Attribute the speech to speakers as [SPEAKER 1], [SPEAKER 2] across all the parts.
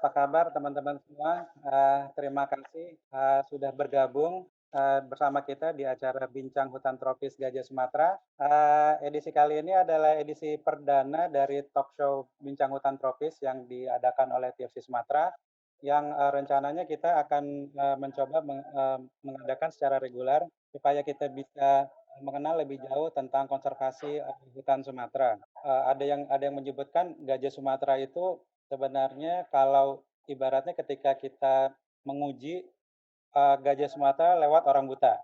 [SPEAKER 1] Apa kabar teman-teman semua? Terima kasih sudah bergabung bersama kita di acara Bincang Hutan Tropis Gajah Sumatera. Edisi kali ini adalah edisi perdana dari talk show Bincang Hutan Tropis yang diadakan oleh TFC Sumatera, yang rencananya kita akan mencoba mengadakan secara reguler supaya kita bisa mengenal lebih jauh tentang konservasi hutan Sumatera. Ada yang menyebutkan gajah Sumatera itu sebenarnya kalau ibaratnya ketika kita menguji gajah Sumatera lewat orang buta.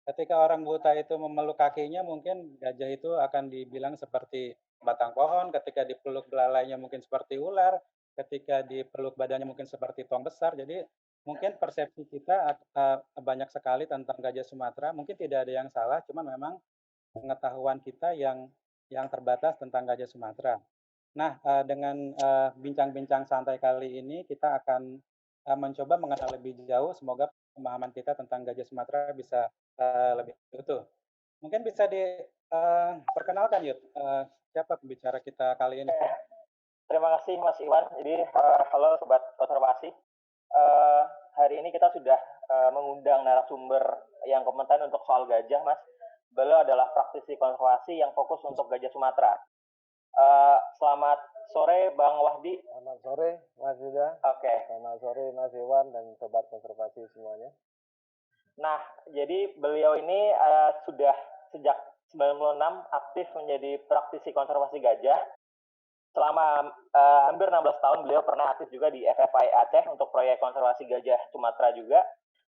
[SPEAKER 1] Ketika orang buta itu memeluk kakinya, mungkin gajah itu akan dibilang seperti batang pohon, ketika dipeluk belalainya mungkin seperti ular, ketika dipeluk badannya mungkin seperti tong besar. Jadi mungkin persepsi kita banyak sekali tentang gajah Sumatera. Mungkin tidak ada yang salah, cuman memang pengetahuan kita yang terbatas tentang gajah Sumatera. Nah, dengan bincang-bincang santai kali ini kita akan mencoba mengenal lebih jauh. Semoga pemahaman kita tentang gajah Sumatera bisa lebih utuh. Mungkin bisa diperkenalkan, Yud, siapa pembicara kita kali ini?
[SPEAKER 2] Terima kasih Mas Iwan. Jadi halo Sobat Konservasi. Eh, Hari ini kita sudah mengundang narasumber yang kompeten untuk soal gajah, Mas. Beliau adalah praktisi konservasi yang fokus untuk gajah Sumatera. Selamat sore Bang Wahdi.
[SPEAKER 3] Selamat sore Mas Yuda.
[SPEAKER 2] Oke.
[SPEAKER 3] Selamat sore Mas Iwan dan Sobat Konservasi semuanya.
[SPEAKER 2] Nah, jadi beliau ini sudah sejak 96 aktif menjadi praktisi konservasi gajah. Selama hampir 16 tahun beliau pernah aktif juga di FFI Aceh untuk proyek konservasi gajah Sumatera juga.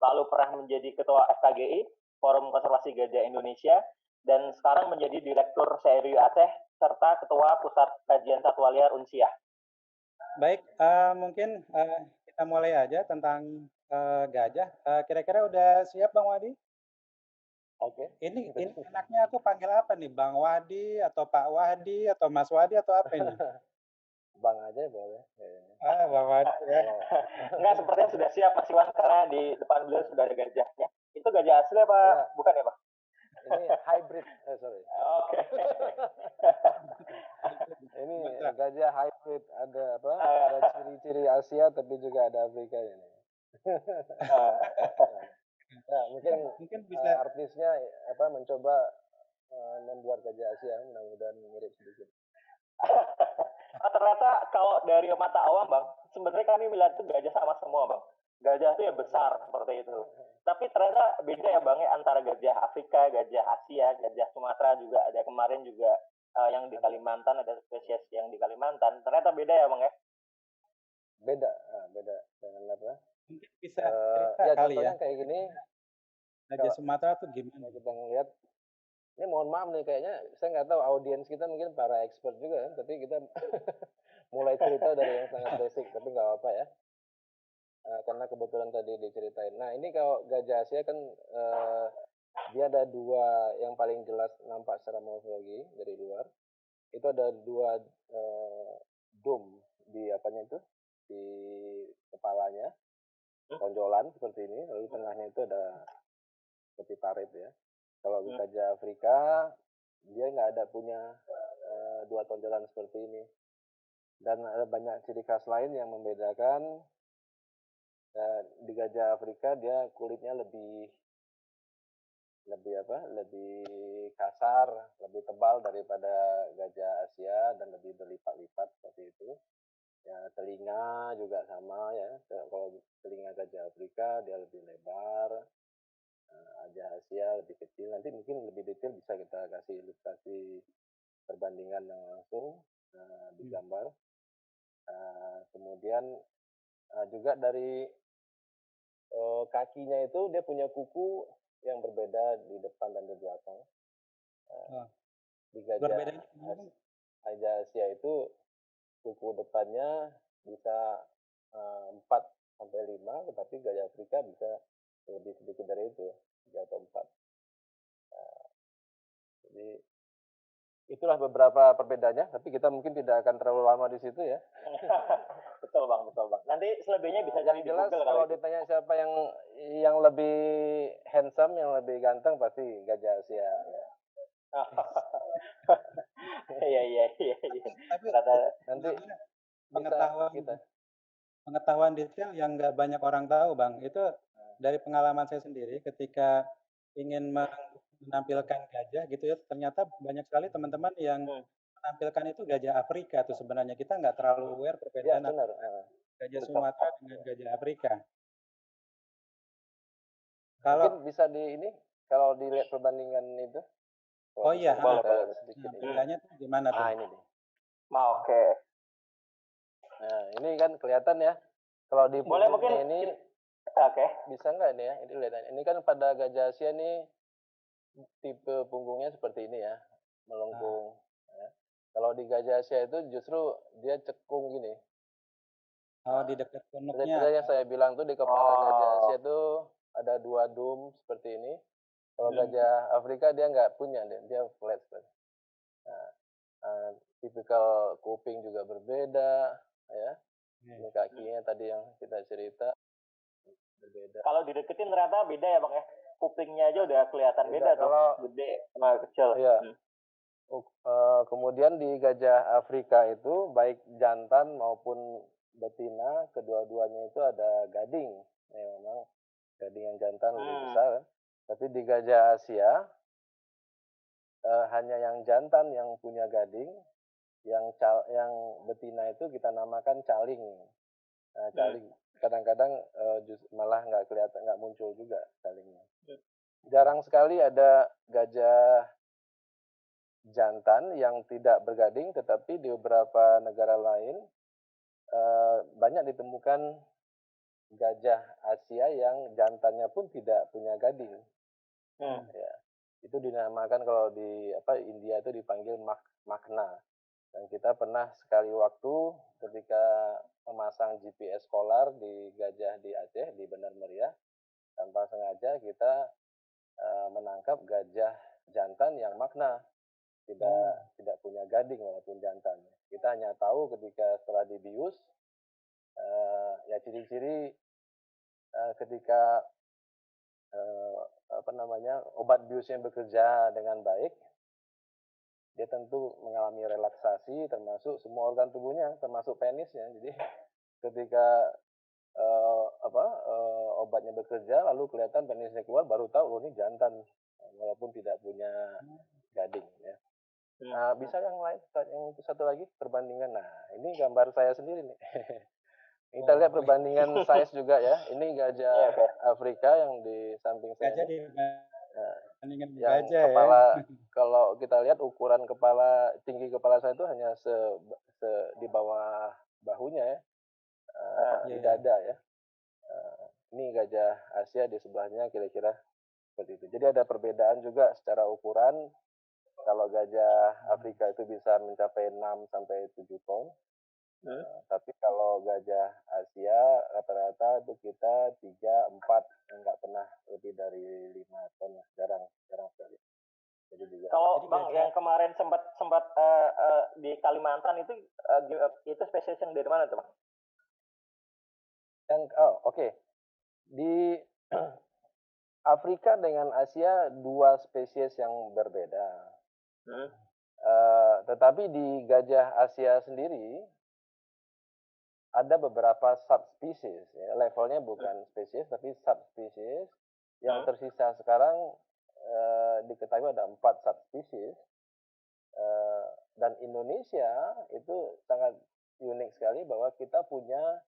[SPEAKER 2] Lalu pernah menjadi ketua FKGI, Forum Konservasi Gajah Indonesia, dan sekarang menjadi direktur CRU Aceh serta ketua Pusat Kajian Satwa Liar Unsiah.
[SPEAKER 1] Baik, mungkin kita mulai aja tentang gajah. Kira-kira udah siap Bang Wadi?
[SPEAKER 3] Oke.
[SPEAKER 1] Ini enaknya aku panggil apa nih? Bang Wadi atau Pak Wadi atau Mas Wadi atau apa ini?
[SPEAKER 3] Bang aja boleh.
[SPEAKER 1] Bang Wadi ya.
[SPEAKER 2] Enggak, sepertinya sudah siap Mas Iwan karena di depan beliau sudah ada gajahnya. Itu gajah asli apa
[SPEAKER 3] Ya,
[SPEAKER 2] bukan ya Pak?
[SPEAKER 3] ini hybrid, sorry.
[SPEAKER 2] Oke.
[SPEAKER 3] Ini gajah hybrid, ada apa? Ada ciri-ciri Asia tapi juga ada Afrika ini. Ya,
[SPEAKER 1] mungkin bisa
[SPEAKER 3] artisnya mencoba membuat gajah Asia, mudah-mudahan mirip sedikit.
[SPEAKER 2] Ternyata kalau dari mata awam Bang, sebenarnya kami melihat itu gajah sama semua Bang. Gajah itu ya besar seperti itu. Tapi ternyata beda ya Bang ya antara gajah Afrika, gajah Asia, gajah Sumatera juga ada kemarin juga yang di Kalimantan, ada spesies yang di Kalimantan. Ternyata beda ya Bang ya?
[SPEAKER 3] Beda dengan apa?
[SPEAKER 1] mungkin bisa cerita
[SPEAKER 3] Ya
[SPEAKER 1] kali ya.
[SPEAKER 3] contohnya kayak gini,
[SPEAKER 1] Gajah Sumatera tuh gimana?
[SPEAKER 3] kita ngelihat, ini mohon maaf nih kayaknya saya nggak tahu audiens kita mungkin para expert juga kan, tapi kita mulai cerita dari yang sangat basic, tapi nggak apa-apa ya. Karena kebetulan tadi diceritain. Nah ini kalau gajah Asia kan dia ada dua yang paling jelas nampak secara morfologi dari luar. Itu ada dua dome di apanya itu, di kepalanya, tonjolan seperti ini, lalu tengahnya itu ada seperti parit ya. Kalau gajah Afrika dia nggak ada punya dua tonjolan seperti ini, dan ada banyak ciri khas lain yang membedakan. Di gajah Afrika dia kulitnya lebih kasar, lebih tebal daripada gajah Asia dan lebih berlipat-lipat seperti itu. Ya, telinga juga sama ya. Kalau telinga gajah Afrika dia lebih lebar, gajah Asia lebih kecil. Nanti mungkin lebih detail bisa kita kasih ilustrasi perbandingan yang langsung di gambar. Kemudian juga dari kakinya itu dia punya kuku yang berbeda di depan dan di belakang. Di gajah Asia itu kuku depannya bisa 4 sampai 5, tetapi gajah Afrika bisa lebih sedikit dari itu, 3 atau 4. Jadi itulah beberapa perbedaannya, tapi kita mungkin tidak akan terlalu lama di situ ya.
[SPEAKER 2] Betul Bang. Nanti selebihnya bisa cari di
[SPEAKER 3] jelas
[SPEAKER 2] Google
[SPEAKER 3] kalau ditanya siapa yang lebih handsome, yang lebih ganteng pasti gajah Asia. Ya.
[SPEAKER 2] Iya.
[SPEAKER 1] Tapi
[SPEAKER 3] nanti
[SPEAKER 1] pengetahuan
[SPEAKER 3] kita
[SPEAKER 1] pengetahuan detail yang nggak banyak orang tahu, Bang. Itu dari pengalaman saya sendiri ketika ingin menampilkan gajah gitu ya, ternyata banyak sekali teman-teman yang
[SPEAKER 2] Hmm.
[SPEAKER 1] menampilkan itu gajah Afrika tuh sebenarnya. Kita nggak terlalu aware
[SPEAKER 3] Ya,
[SPEAKER 1] perbedaan
[SPEAKER 3] benar.
[SPEAKER 1] gajah
[SPEAKER 2] Betul.
[SPEAKER 1] Sumatera dengan gajah Afrika.
[SPEAKER 3] Mungkin
[SPEAKER 1] Kalau
[SPEAKER 3] bisa di ini, kalau dilihat perbandingan itu, kalau
[SPEAKER 1] oh
[SPEAKER 3] bisa
[SPEAKER 1] iya,
[SPEAKER 2] Boleh,
[SPEAKER 3] kita
[SPEAKER 2] boleh.
[SPEAKER 3] lihat sedikit
[SPEAKER 1] nah,
[SPEAKER 3] ini.
[SPEAKER 1] bedanya tuh gimana tuh?
[SPEAKER 3] Ini nih.
[SPEAKER 2] Oke.
[SPEAKER 3] Nah, ini kan kelihatan ya. Kalau di
[SPEAKER 2] Boleh
[SPEAKER 3] punggungnya
[SPEAKER 2] mungkin.
[SPEAKER 3] ini
[SPEAKER 2] Oke.
[SPEAKER 3] bisa nggak nih ya? Ini lihat. Ini kan pada gajah Asia nih tipe punggungnya seperti ini ya, melengkung. Ya. Kalau di gajah Asia itu justru dia cekung gini.
[SPEAKER 1] Oh, di dekat
[SPEAKER 3] Tadi
[SPEAKER 1] punuknya.
[SPEAKER 3] yang saya bilang tuh di kepala gajah Asia itu ada 2 dome seperti ini. Kalau gajah Afrika dia nggak punya, dia flat seperti. Nah, tipikal kuping juga berbeda, ya. Ini kakinya tadi yang kita cerita berbeda.
[SPEAKER 2] Kalau dideketin ternyata beda ya, Bang ya. Kupingnya aja udah kelihatan beda tuh.
[SPEAKER 3] Kalau
[SPEAKER 2] Gede sama kecil.
[SPEAKER 3] iya. Kemudian di gajah Afrika itu baik jantan maupun betina kedua-duanya itu ada gading. Ya, memang gading yang jantan lebih besar. Tapi di gajah Asia hanya yang jantan yang punya gading, yang betina itu kita namakan caling. Nah, caling kadang-kadang malah nggak kelihatan, nggak muncul juga calingnya. Jarang sekali ada gajah jantan yang tidak bergading, tetapi di beberapa negara lain banyak ditemukan gajah Asia yang jantannya pun tidak punya gading. Ya, itu dinamakan kalau di India itu dipanggil makna. Dan kita pernah sekali waktu ketika memasang GPS Collar di gajah di Aceh di Benar Meriah, tanpa sengaja kita menangkap gajah jantan yang makna, tidak punya gading walaupun jantan. Kita hanya tahu ketika setelah dibius, ya ciri-ciri ketika obat biusnya bekerja dengan baik, dia tentu mengalami relaksasi termasuk semua organ tubuhnya, termasuk penisnya. Jadi ketika obatnya bekerja lalu kelihatan penisnya keluar, baru tahu ini jantan walaupun tidak punya gading ya. Nah, bisa yang lain, yang satu lagi perbandingan. Nah, ini gambar saya sendiri nih. Kita lihat perbandingan size juga ya. Ini gajah Afrika yang di samping saya
[SPEAKER 1] Gajah
[SPEAKER 3] ini.
[SPEAKER 1] dibandingin
[SPEAKER 3] Yang
[SPEAKER 1] gajah
[SPEAKER 3] kepala
[SPEAKER 1] ya.
[SPEAKER 3] kalau kita lihat ukuran kepala, tinggi kepala saya itu hanya di bawah bahunya ya, di dada ya. Ini gajah Asia di sebelahnya kira-kira seperti itu. Jadi ada perbedaan juga secara ukuran. Kalau gajah Afrika itu bisa mencapai 6 sampai 7 ton. Tapi kalau gajah Asia rata-rata itu kita 3, 4, nggak pernah lebih dari 5 ton, jarang sekali. Jadi juga.
[SPEAKER 2] Kalau Bang yang kemarin sempat di Kalimantan itu spesies yang dari mana tuh, Bang?
[SPEAKER 3] Oke. Di Afrika dengan Asia 2 spesies yang berbeda. Tetapi di gajah Asia sendiri ada beberapa subspesies, ya. Levelnya bukan spesies tapi subspesies. Yang tersisa sekarang diketahui ada 4 subspesies. Dan Indonesia itu sangat unik sekali bahwa kita punya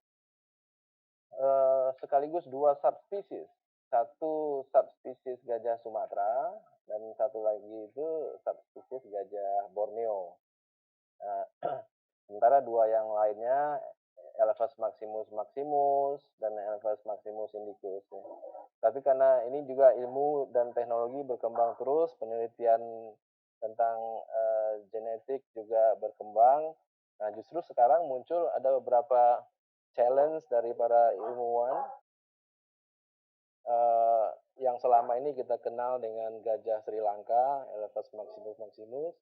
[SPEAKER 3] sekaligus 2 subspesies. Satu subspesies gajah Sumatera dan satu lagi itu subspesies gajah Borneo. Sementara 2 yang lainnya Elephas maximus maximus dan Elephas maximus indicus. Ya. Tapi karena ini juga ilmu dan teknologi berkembang terus, penelitian tentang genetik juga berkembang. Nah, justru sekarang muncul ada beberapa challenge dari para ilmuwan yang selama ini kita kenal dengan gajah Sri Lanka, Elephas maximus maximus,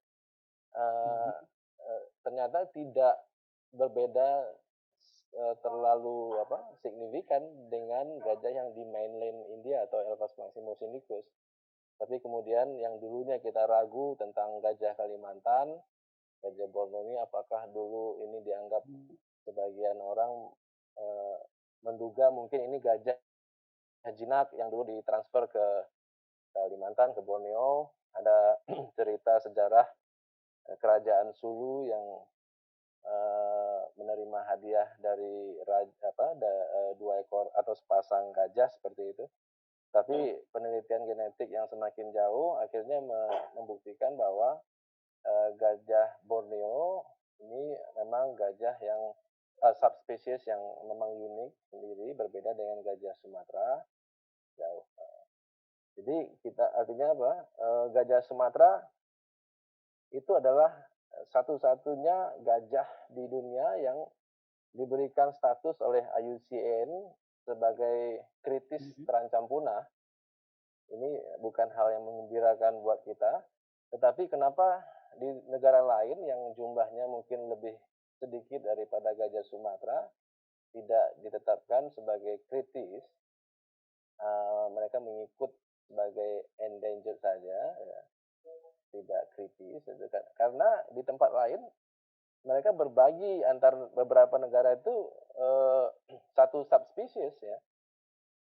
[SPEAKER 3] ternyata tidak berbeda terlalu signifikan dengan gajah yang di mainland India atau Elephas maximus indicus. Tapi kemudian yang dulunya kita ragu tentang gajah Kalimantan, gajah Borneo ini apakah dulu ini dianggap sebagian orang menduga mungkin ini gajah jinak yang dulu ditransfer ke Kalimantan, ke Borneo. Ada cerita sejarah kerajaan Sulu yang menerima hadiah dari dua ekor atau sepasang gajah seperti itu. Tapi penelitian genetik yang semakin jauh akhirnya membuktikan bahwa gajah Borneo ini memang gajah yang subspesies yang memang unik sendiri, berbeda dengan gajah Sumatera jauh. Jadi artinya apa? Gajah Sumatera itu adalah satu-satunya gajah di dunia yang diberikan status oleh IUCN sebagai kritis terancam punah. Ini bukan hal yang menggembirakan buat kita, tetapi kenapa di negara lain yang jumlahnya mungkin lebih sedikit daripada gajah Sumatera tidak ditetapkan sebagai kritis, mereka mengikut sebagai endangered saja, ya, tidak kritis, karena di tempat lain mereka berbagi antar beberapa negara itu satu subspesies ya.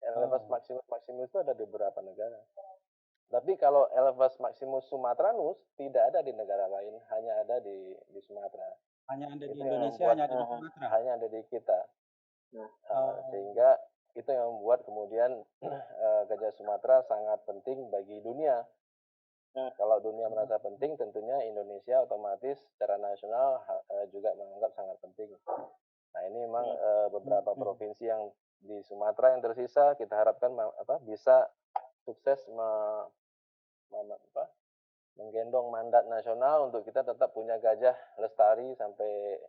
[SPEAKER 3] Elephas maximus itu ada di beberapa negara. Tapi kalau Elephas maximus sumatranus tidak ada di negara lain, hanya ada di Sumatera.
[SPEAKER 1] Hanya ada di
[SPEAKER 3] Itu
[SPEAKER 1] Indonesia, hanya ada di Sumatera.
[SPEAKER 3] Hanya ada di kita. Sehingga itu yang membuat kemudian gajah Sumatera sangat penting bagi dunia. Kalau dunia merasa penting, tentunya Indonesia otomatis secara nasional juga menganggap sangat penting. Nah ini memang beberapa provinsi yang di Sumatera yang tersisa kita harapkan bisa sukses menggendong mandat nasional untuk kita tetap punya gajah lestari sampai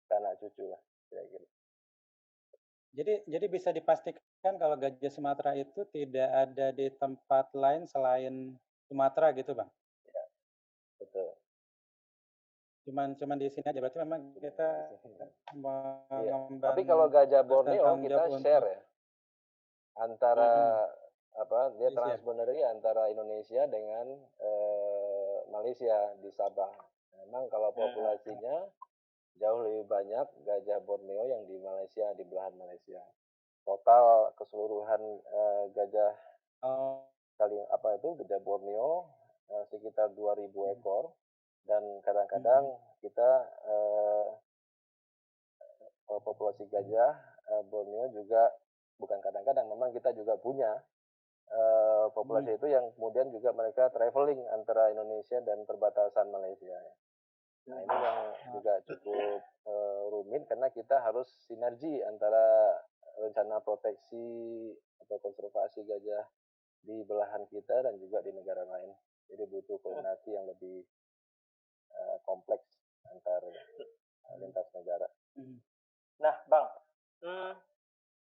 [SPEAKER 3] ke anak cucu lah kira-kira.
[SPEAKER 1] Jadi bisa dipastikan kalau gajah Sumatera itu tidak ada di tempat lain selain Sumatera gitu, Bang?
[SPEAKER 3] Ya, betul.
[SPEAKER 1] Cuman di sini aja, berarti memang kita
[SPEAKER 3] mengembang. Tapi kalau gajah Borneo kita share ya antara dia transboundary antara Indonesia dengan Malaysia di Sabah. Memang kalau populasinya jauh lebih banyak gajah Borneo yang di Malaysia, di belahan Malaysia. Total keseluruhan gajah gajah Borneo sekitar 2.000 ekor, dan kadang-kadang kita populasi gajah Borneo juga bukan kadang-kadang, memang kita juga punya populasi itu yang kemudian juga mereka traveling antara Indonesia dan perbatasan Malaysia. Nah ini yang juga cukup rumit karena kita harus sinergi antara rencana proteksi atau konservasi gajah di belahan kita dan juga di negara lain. Jadi butuh koordinasi yang lebih kompleks antar lintas negara.
[SPEAKER 2] Nah, Bang,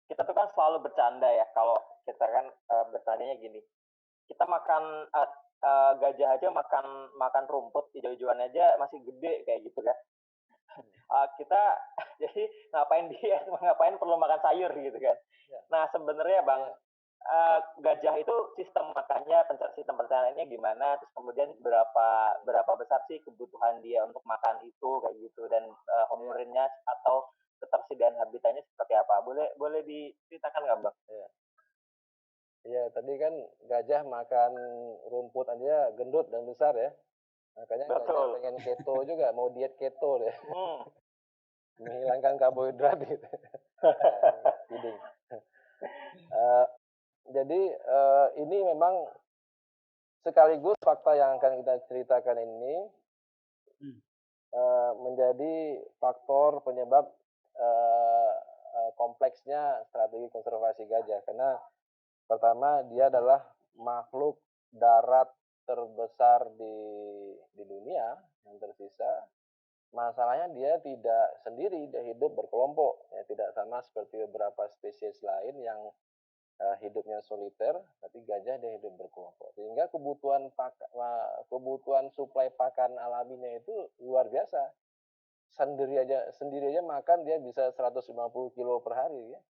[SPEAKER 2] kita tuh kan selalu bercanda ya kalau kita kan bertandanya gini. Kita makan gajah aja makan rumput hijau-hijauan aja masih gede kayak gitu kan. Kita jadi ngapain perlu makan sayur gitu kan. Nah, sebenarnya Bang, gajah itu sistem makannya, sistem percayaannya gimana, terus kemudian berapa besar sih kebutuhan dia untuk makan itu kayak gitu, dan homorinnya atau ketersediaan habitatnya seperti apa, boleh diceritakan nggak Bang?
[SPEAKER 3] Iya, tadi kan gajah makan rumput aja gendut dan besar ya, makanya gajah pengen keto juga, mau diet keto deh. Menghilangkan karbohidrat gitu. Kidding. Jadi ini memang sekaligus fakta yang akan kita ceritakan ini menjadi faktor penyebab kompleksnya strategi konservasi gajah, karena pertama dia adalah makhluk darat terbesar di dunia yang tersisa. Masalahnya dia tidak sendiri, dia hidup berkelompok, ya, tidak sama seperti beberapa spesies lain yang hidupnya soliter, tapi gajah dia hidup berkelompok. Sehingga kebutuhan suplai pakan alaminya itu luar biasa. Sendiri aja makan dia bisa 150 kilo per hari ya.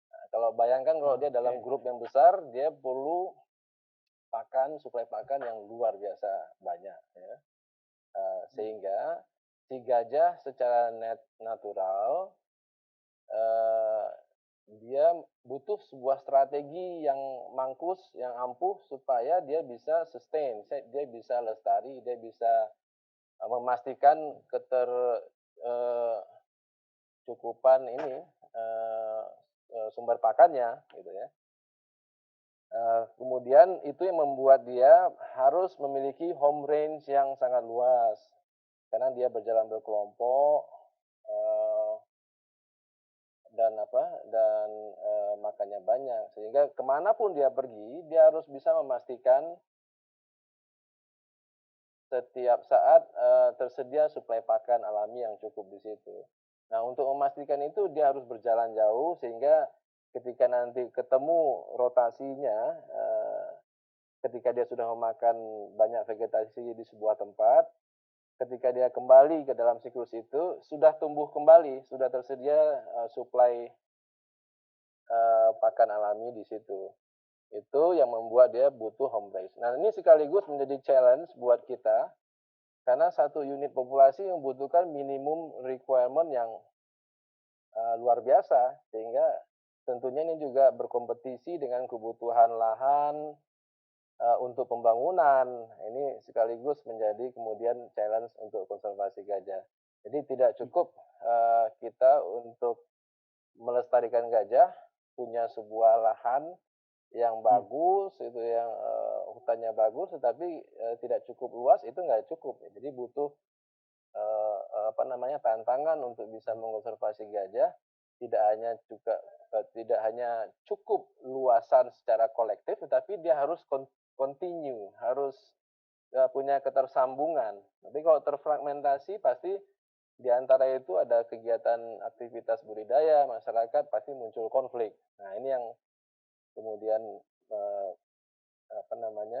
[SPEAKER 3] Nah, kalau bayangkan kalau dia dalam grup yang besar, dia perlu suplai pakan yang luar biasa banyak ya. Sehingga si gajah secara natural butuh sebuah strategi yang mangkus, yang ampuh supaya dia bisa sustain, dia bisa lestari, dia bisa memastikan cukupan ini sumber pakannya, gitu ya. Kemudian itu yang membuat dia harus memiliki home range yang sangat luas, karena dia berjalan berkelompok dan makannya banyak, sehingga kemanapun dia pergi, dia harus bisa memastikan setiap saat tersedia suplai pakan alami yang cukup di situ. Nah, untuk memastikan itu dia harus berjalan jauh sehingga ketika nanti ketemu rotasinya, ketika dia sudah memakan banyak vegetasi di sebuah tempat, ketika dia kembali ke dalam siklus itu sudah tumbuh kembali, sudah tersedia suplai pakan alami di situ. Itu yang membuat dia butuh home base. Nah, ini sekaligus menjadi challenge buat kita karena satu unit populasi membutuhkan minimum requirement yang luar biasa, sehingga tentunya ini juga berkompetisi dengan kebutuhan lahan untuk pembangunan. Ini sekaligus menjadi kemudian challenge untuk konservasi gajah. Jadi tidak cukup kita untuk melestarikan gajah punya sebuah lahan yang bagus, itu yang hutannya bagus, tetapi tidak cukup luas, itu nggak cukup. Jadi butuh tantangan untuk bisa mengonservasi gajah, tidak hanya cukup luasan secara kolektif, tetapi dia harus continue, harus punya ketersambungan. Tapi kalau terfragmentasi pasti di antara itu ada kegiatan aktivitas budidaya, masyarakat pasti muncul konflik. Nah, ini yang kemudian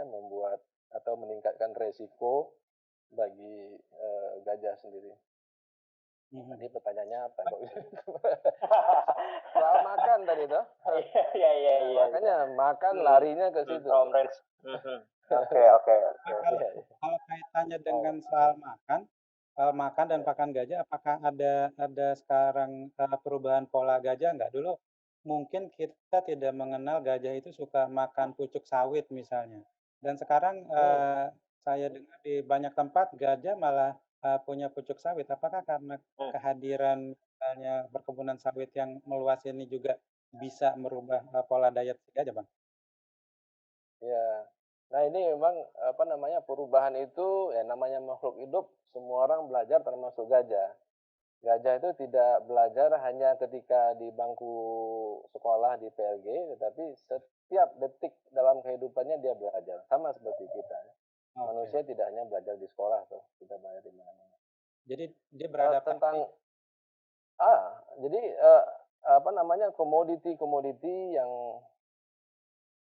[SPEAKER 3] membuat atau meningkatkan resiko bagi gajah sendiri. Tadi pertanyaannya apa? Soal makan tadi toh? Iya. Makanya makan larinya ke situ.
[SPEAKER 2] Oke.
[SPEAKER 1] Kalau kaitannya dengan soal makan dan pakan gajah, apakah ada sekarang perubahan pola gajah nggak? Dulu mungkin kita tidak mengenal gajah itu suka makan pucuk sawit misalnya. Dan sekarang saya dengar di banyak tempat gajah malah punya pucuk sawit. Apakah karena kehadiran misalnya perkebunan sawit yang meluas ini juga bisa merubah pola diet si gajah, Bang?
[SPEAKER 3] Ya. Nah, ini memang perubahan itu ya namanya makhluk hidup, semua orang belajar termasuk gajah. Gajah itu tidak belajar hanya ketika di bangku sekolah di PLG, tetapi setiap detik dalam kehidupannya dia belajar, sama seperti kita. Manusia tidak hanya belajar di sekolah, tuh kita belajar di mana-mana.
[SPEAKER 1] Jadi dia beradaptasi.
[SPEAKER 3] Jadi komoditi yang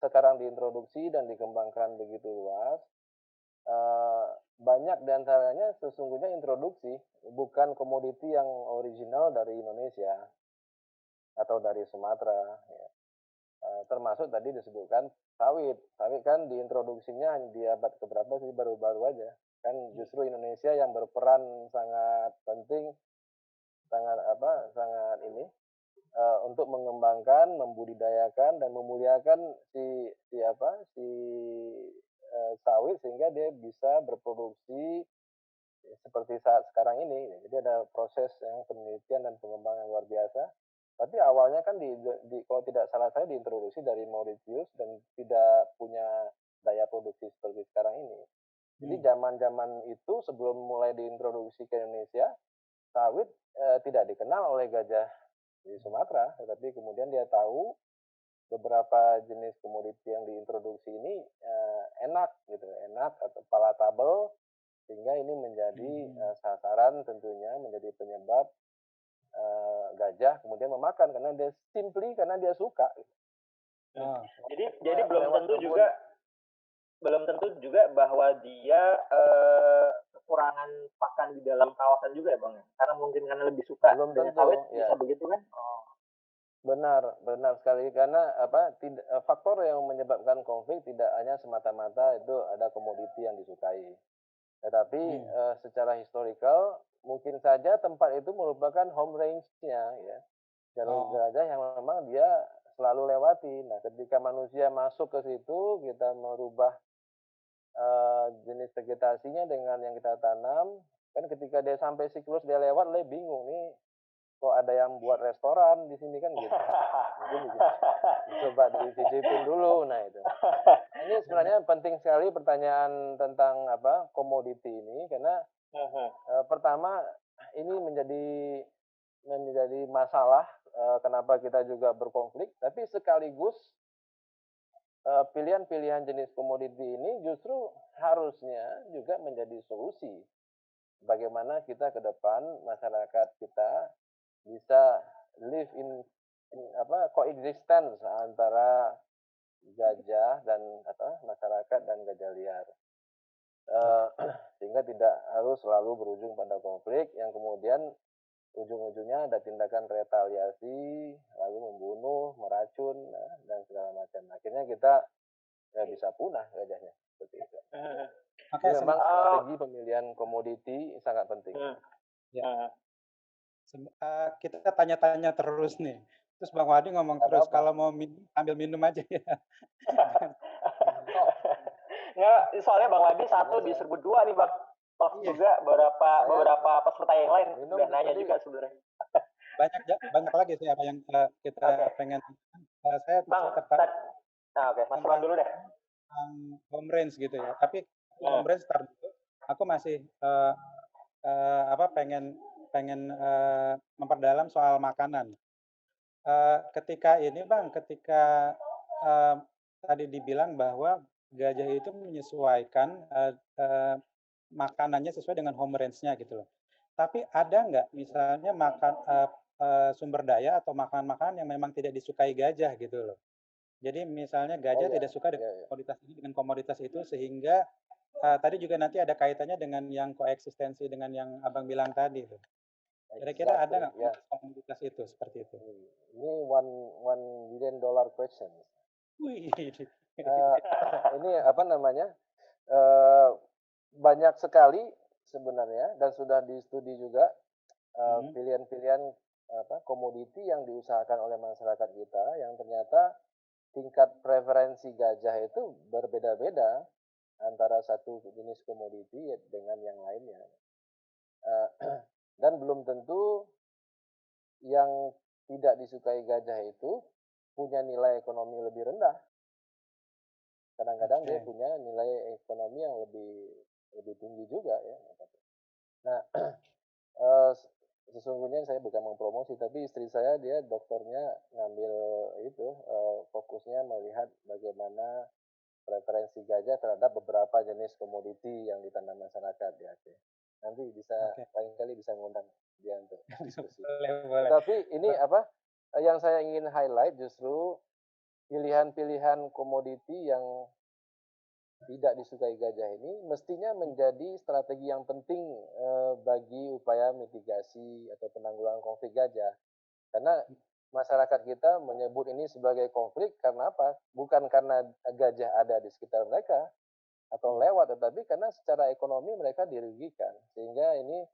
[SPEAKER 3] sekarang diintroduksi dan dikembangkan begitu luas, banyak diantaranya sesungguhnya introduksi, bukan komoditi yang original dari Indonesia atau dari Sumatera. Ya. Termasuk tadi disebutkan sawit. Sawit kan diintroduksinya di abad keberapa sih, baru-baru aja. Kan justru Indonesia yang berperan sangat penting, sangat untuk mengembangkan, membudidayakan dan memuliakan sawit sehingga dia bisa berproduksi seperti saat sekarang ini. Jadi ada proses yang penelitian dan pengembangan luar biasa. Tapi awalnya kan kalau tidak salah saya diintroduksi dari Mauritius dan tidak punya daya produksi seperti sekarang ini. Jadi zaman-zaman itu sebelum mulai diintroduksi ke Indonesia, sawit tidak dikenal oleh gajah di Sumatera, tetapi kemudian dia tahu beberapa jenis komoditi yang diintroduksi ini enak atau palatable, sehingga ini menjadi sasaran, tentunya menjadi penyebab gajah kemudian memakan karena dia suka.
[SPEAKER 2] Jadi belum tentu juga bahwa dia kekurangan pakan di dalam kawasan juga ya, Bang, karena mungkin karena lebih suka dengan sawit, bisa begitu kan?
[SPEAKER 3] Benar sekali, karena faktor yang menyebabkan konflik tidak hanya semata-mata itu ada komoditi yang disukai, tetapi secara historical mungkin saja tempat itu merupakan home range-nya, ya, jalur gajah yang memang dia selalu lewati. Nah, ketika manusia masuk ke situ, kita merubah jenis vegetasinya dengan yang kita tanam, kan ketika dia sampai siklus dia lewat, dia bingung nih, kok ada yang buat restoran di sini kan gitu. Mungkin coba dicicipin dulu. Nah itu. Ini sebenarnya penting sekali pertanyaan tentang komoditi ini karena pertama ini menjadi masalah kenapa kita juga berkonflik, tapi sekaligus pilihan-pilihan jenis komoditi ini justru harusnya juga menjadi solusi. Bagaimana kita ke depan masyarakat kita bisa live in coexistence antara gajah dan masyarakat dan gajah liar. Sehingga tidak harus selalu berujung pada konflik yang kemudian ujung-ujungnya ada tindakan retaliasi, lalu membunuh, meracun, dan segala macam. Akhirnya kita bisa punah gajahnya seperti itu. Jadi memang strategi pemilihan komoditi sangat penting.
[SPEAKER 1] Ya. Kita tanya-tanya terus nih. Terus Bang Wadi ngomong terus, kalau mau minum, ambil minum aja ya.
[SPEAKER 2] Nggak, soalnya Bang Wadi satu diserbu dua nih Bang. Juga beberapa peserta yang lain udah nanya juga sebenarnya.
[SPEAKER 1] Banyak lagi sih apa yang kita pengen. Saya tertarik.
[SPEAKER 2] Oke, Mas Bang dulu deh.
[SPEAKER 1] Home range gitu ya. Tapi home range start dulu. Aku masih pengen memperdalam soal makanan. Ketika tadi dibilang bahwa gajah itu menyesuaikan makanannya sesuai dengan home range-nya gitu loh. Tapi ada nggak misalnya sumber daya atau makanan-makanan yang memang tidak disukai gajah gitu loh. Jadi misalnya gajah tidak suka dengan komoditas ini dengan komoditas itu sehingga tadi juga nanti ada kaitannya dengan yang koeksistensi dengan yang Abang bilang tadi tuh. Kira-kira ada nggak komoditas itu seperti itu?
[SPEAKER 3] Ini $1 billion question.
[SPEAKER 1] Wih.
[SPEAKER 3] Ini banyak sekali sebenarnya dan sudah di-studi juga pilihan-pilihan komoditi yang diusahakan oleh masyarakat kita yang ternyata tingkat preferensi gajah itu berbeda-beda antara satu jenis komoditi dengan yang lainnya. Dan belum tentu yang tidak disukai gajah itu punya nilai ekonomi lebih rendah. Kadang-kadang dia punya nilai ekonomi yang lebih tinggi juga ya. Nah, sesungguhnya saya bukan mempromosi, tapi istri saya dia dokternya ngambil fokusnya melihat bagaimana preferensi gajah terhadap beberapa jenis komoditi yang ditanam masyarakat di Aceh. Nanti lain kali bisa ngundang dia untuk diskusi.
[SPEAKER 1] Boleh.
[SPEAKER 3] Tapi ini yang saya ingin highlight justru pilihan-pilihan komoditi yang tidak disukai gajah ini mestinya menjadi strategi yang penting bagi upaya mitigasi atau penanggulangan konflik gajah. Karena masyarakat kita menyebut ini sebagai konflik karena apa? Bukan karena gajah ada di sekitar mereka atau lewat, tetapi karena secara ekonomi mereka dirugikan. Sehingga ini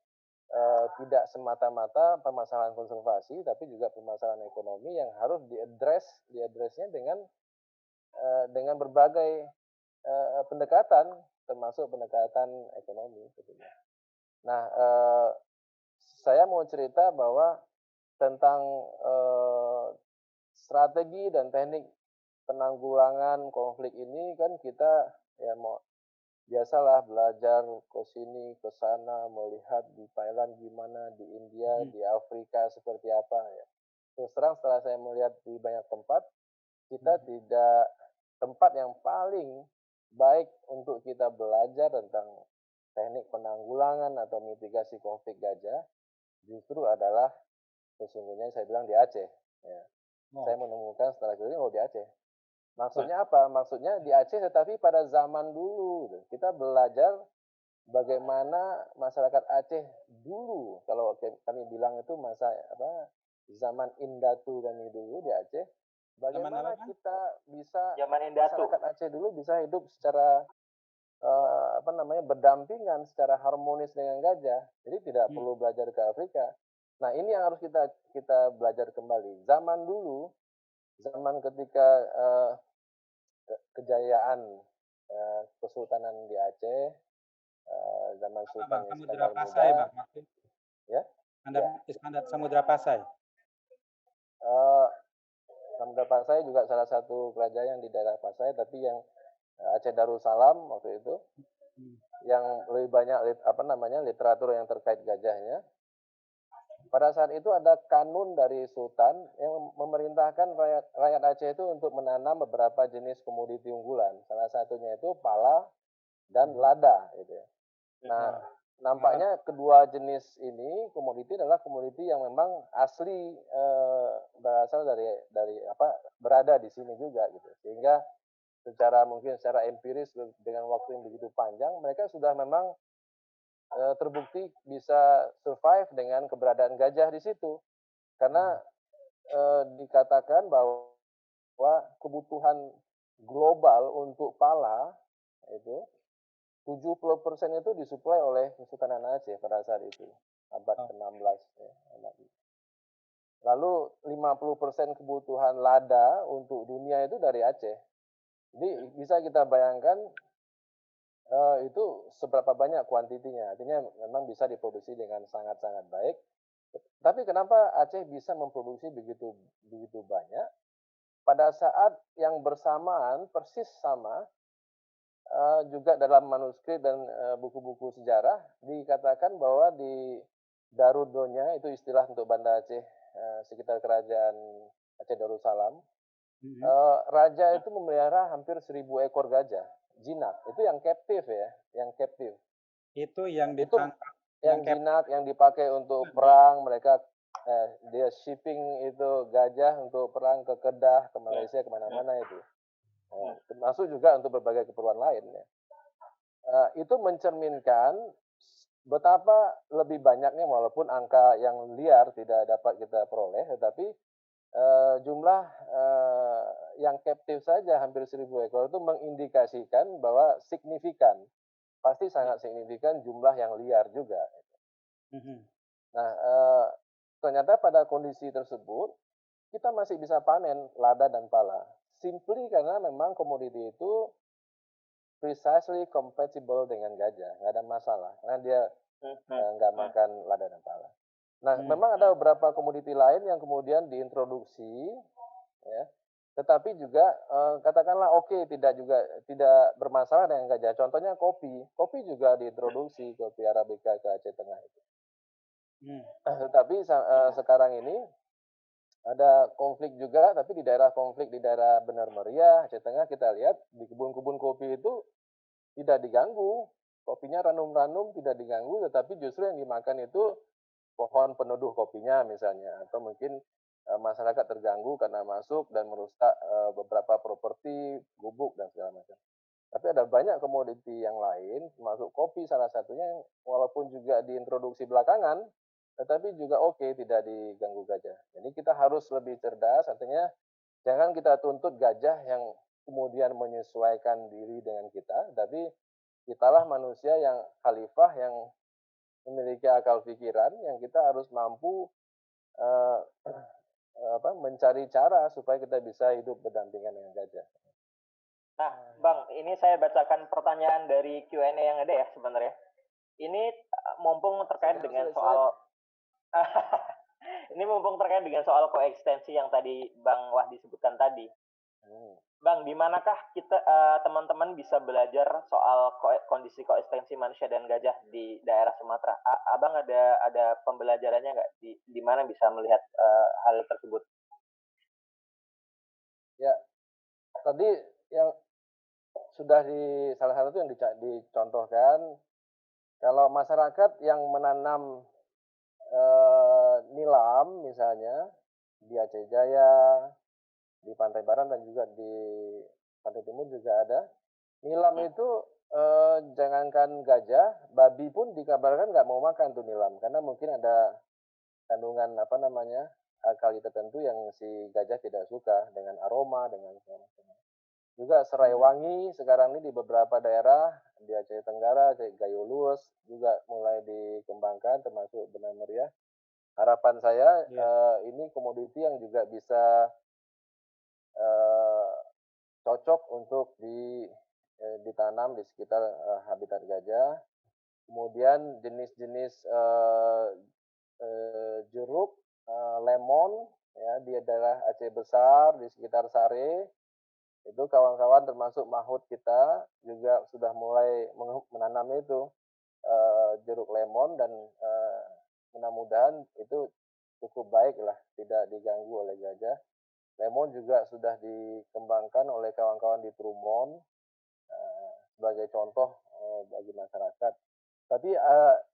[SPEAKER 3] tidak semata-mata permasalahan konservasi, tapi juga permasalahan ekonomi yang harus diadresnya dengan berbagai pendekatan, termasuk pendekatan ekonomi. Nah, saya mau cerita bahwa tentang strategi dan teknik penanggulangan konflik ini kan kita biasalah belajar ke sini ke sana, melihat di Thailand gimana, di India, di Afrika seperti apa ya. Terus terang setelah saya melihat di banyak tempat, kita tidak tempat yang paling baik untuk kita belajar tentang teknik penanggulangan atau mitigasi konflik gajah justru adalah sesungguhnya saya bilang di Aceh. Ya. Saya menemukan setelah keliling di Aceh. Maksudnya apa? Maksudnya di Aceh tetapi pada zaman dulu. Kita belajar bagaimana masyarakat Aceh dulu, kalau kami bilang itu zaman Indatu kami dulu di Aceh, bagaimana kita bisa masyarakat Aceh dulu bisa hidup secara berdampingan secara harmonis dengan gajah. Jadi tidak perlu belajar ke Afrika. Nah, ini yang harus kita belajar kembali. Zaman dulu zaman ketika kejayaan Kesultanan di Aceh, zaman
[SPEAKER 1] Apa
[SPEAKER 3] Sultan
[SPEAKER 1] Bang? Samudra
[SPEAKER 3] Iskandar
[SPEAKER 1] Pasai
[SPEAKER 3] Muda,
[SPEAKER 1] Bang maksud?
[SPEAKER 3] ya, ya.
[SPEAKER 1] Iskandar Samudra Pasai.
[SPEAKER 3] Uh, Samudra Pasai juga salah satu kerajaan yang di daerah Pasai, tapi yang Aceh Darussalam waktu itu, yang lebih banyak literatur yang terkait gajahnya. Pada saat itu ada kanun dari Sultan yang memerintahkan rakyat Aceh itu untuk menanam beberapa jenis komoditi unggulan. Salah satunya itu pala dan lada, gitu ya. Nah, nampaknya kedua jenis ini komoditi adalah komoditi yang memang asli berasal berada di sini juga, gitu. Sehingga secara empiris dengan waktu yang begitu panjang, mereka sudah memang terbukti bisa survive dengan keberadaan gajah di situ. Karena dikatakan bahwa kebutuhan global untuk pala itu 70% itu disuplai oleh Kesultanan Aceh pada saat itu, abad ke-16 ya. Lalu 50% kebutuhan lada untuk dunia itu dari Aceh. Jadi bisa kita bayangkan itu seberapa banyak kuantitinya. Artinya memang bisa diproduksi dengan sangat-sangat baik. Tapi kenapa Aceh bisa memproduksi begitu banyak? Pada saat yang bersamaan persis sama juga dalam manuskrip dan buku-buku sejarah dikatakan bahwa di Darudonya, itu istilah untuk Banda Aceh sekitar kerajaan Aceh Darussalam, raja itu memelihara hampir 1.000 ekor gajah jinak. Itu yang captive ya, yang captive.
[SPEAKER 1] Itu yang
[SPEAKER 3] Itu
[SPEAKER 1] ditangkap,
[SPEAKER 3] yang jinak, yang dipakai untuk perang. Mereka dia shipping itu gajah untuk perang ke Kedah, ke Malaysia, kemana-mana itu. Termasuk juga untuk berbagai keperluan lain ya. Itu mencerminkan betapa lebih banyaknya, walaupun angka yang liar tidak dapat kita peroleh, tetapi jumlah yang captive saja hampir 1.000 ekor itu mengindikasikan bahwa signifikan, pasti sangat signifikan jumlah yang liar juga. Nah, ternyata pada kondisi tersebut kita masih bisa panen lada dan pala, simply karena memang komoditi itu precisely compatible dengan gajah, nggak ada masalah, karena dia nggak makan lada dan pala. Nah, memang ada beberapa komoditi lain yang kemudian diintroduksi, ya, tetapi juga katakanlah tidak bermasalah dengan gajah. Contohnya kopi juga diintroduksi, kopi Arabica ke Aceh Tengah itu. Tetapi sekarang ini ada konflik juga, tapi di daerah Benar Meriah, Aceh Tengah, kita lihat di kebun-kebun kopi itu tidak diganggu, kopinya ranum-ranum tidak diganggu, tetapi justru yang dimakan itu pohon peneduh kopinya misalnya, atau mungkin masyarakat terganggu karena masuk dan merusak beberapa properti, gubuk dan segala macam. Tapi ada banyak komoditi yang lain, termasuk kopi salah satunya, yang walaupun juga diintroduksi belakangan, tetapi juga tidak diganggu gajah. Jadi kita harus lebih cerdas, artinya jangan kita tuntut gajah yang kemudian menyesuaikan diri dengan kita, tapi kitalah manusia yang khalifah, yang memiliki akal pikiran, yang kita harus mampu mencari cara supaya kita bisa hidup berdampingan dengan gajah.
[SPEAKER 2] Nah, Bang, ini saya bacakan pertanyaan dari Q&A yang ada ya sebenarnya. Ini mumpung terkait dengan soal ini mumpung terkait dengan soal koeksistensi yang tadi Bang Wahdi sebutkan tadi. Bang, di manakah kita teman-teman bisa belajar soal kondisi koeksistensi manusia dan gajah di daerah Sumatera? Abang ada pembelajarannya nggak di mana bisa melihat hal tersebut?
[SPEAKER 3] Ya, tadi yang sudah salah satu yang dicontohkan, kalau masyarakat yang menanam nilam misalnya di Aceh Jaya, di Pantai Barat, dan juga di Pantai Timur juga ada. Nilam itu jangankan gajah, babi pun dikabarkan nggak mau makan tuh nilam, karena mungkin ada kandungan alkali tertentu yang si gajah tidak suka, dengan aroma, dengan juga serai wangi sekarang ini di beberapa daerah di Aceh Tenggara, Aceh Gayo Lues juga mulai dikembangkan, termasuk Benar Meriah. Harapan saya ini komoditi yang juga bisa cocok untuk ditanam di sekitar habitat gajah. Kemudian jenis-jenis jeruk, lemon, ya di daerah Aceh Besar, di sekitar Sare, itu kawan-kawan termasuk Mahut kita juga sudah mulai menanam itu jeruk lemon dan mudah-mudahan itu cukup baik lah, tidak diganggu oleh gajah. Lemon juga sudah dikembangkan oleh kawan-kawan di Trumon sebagai contoh bagi masyarakat. Tapi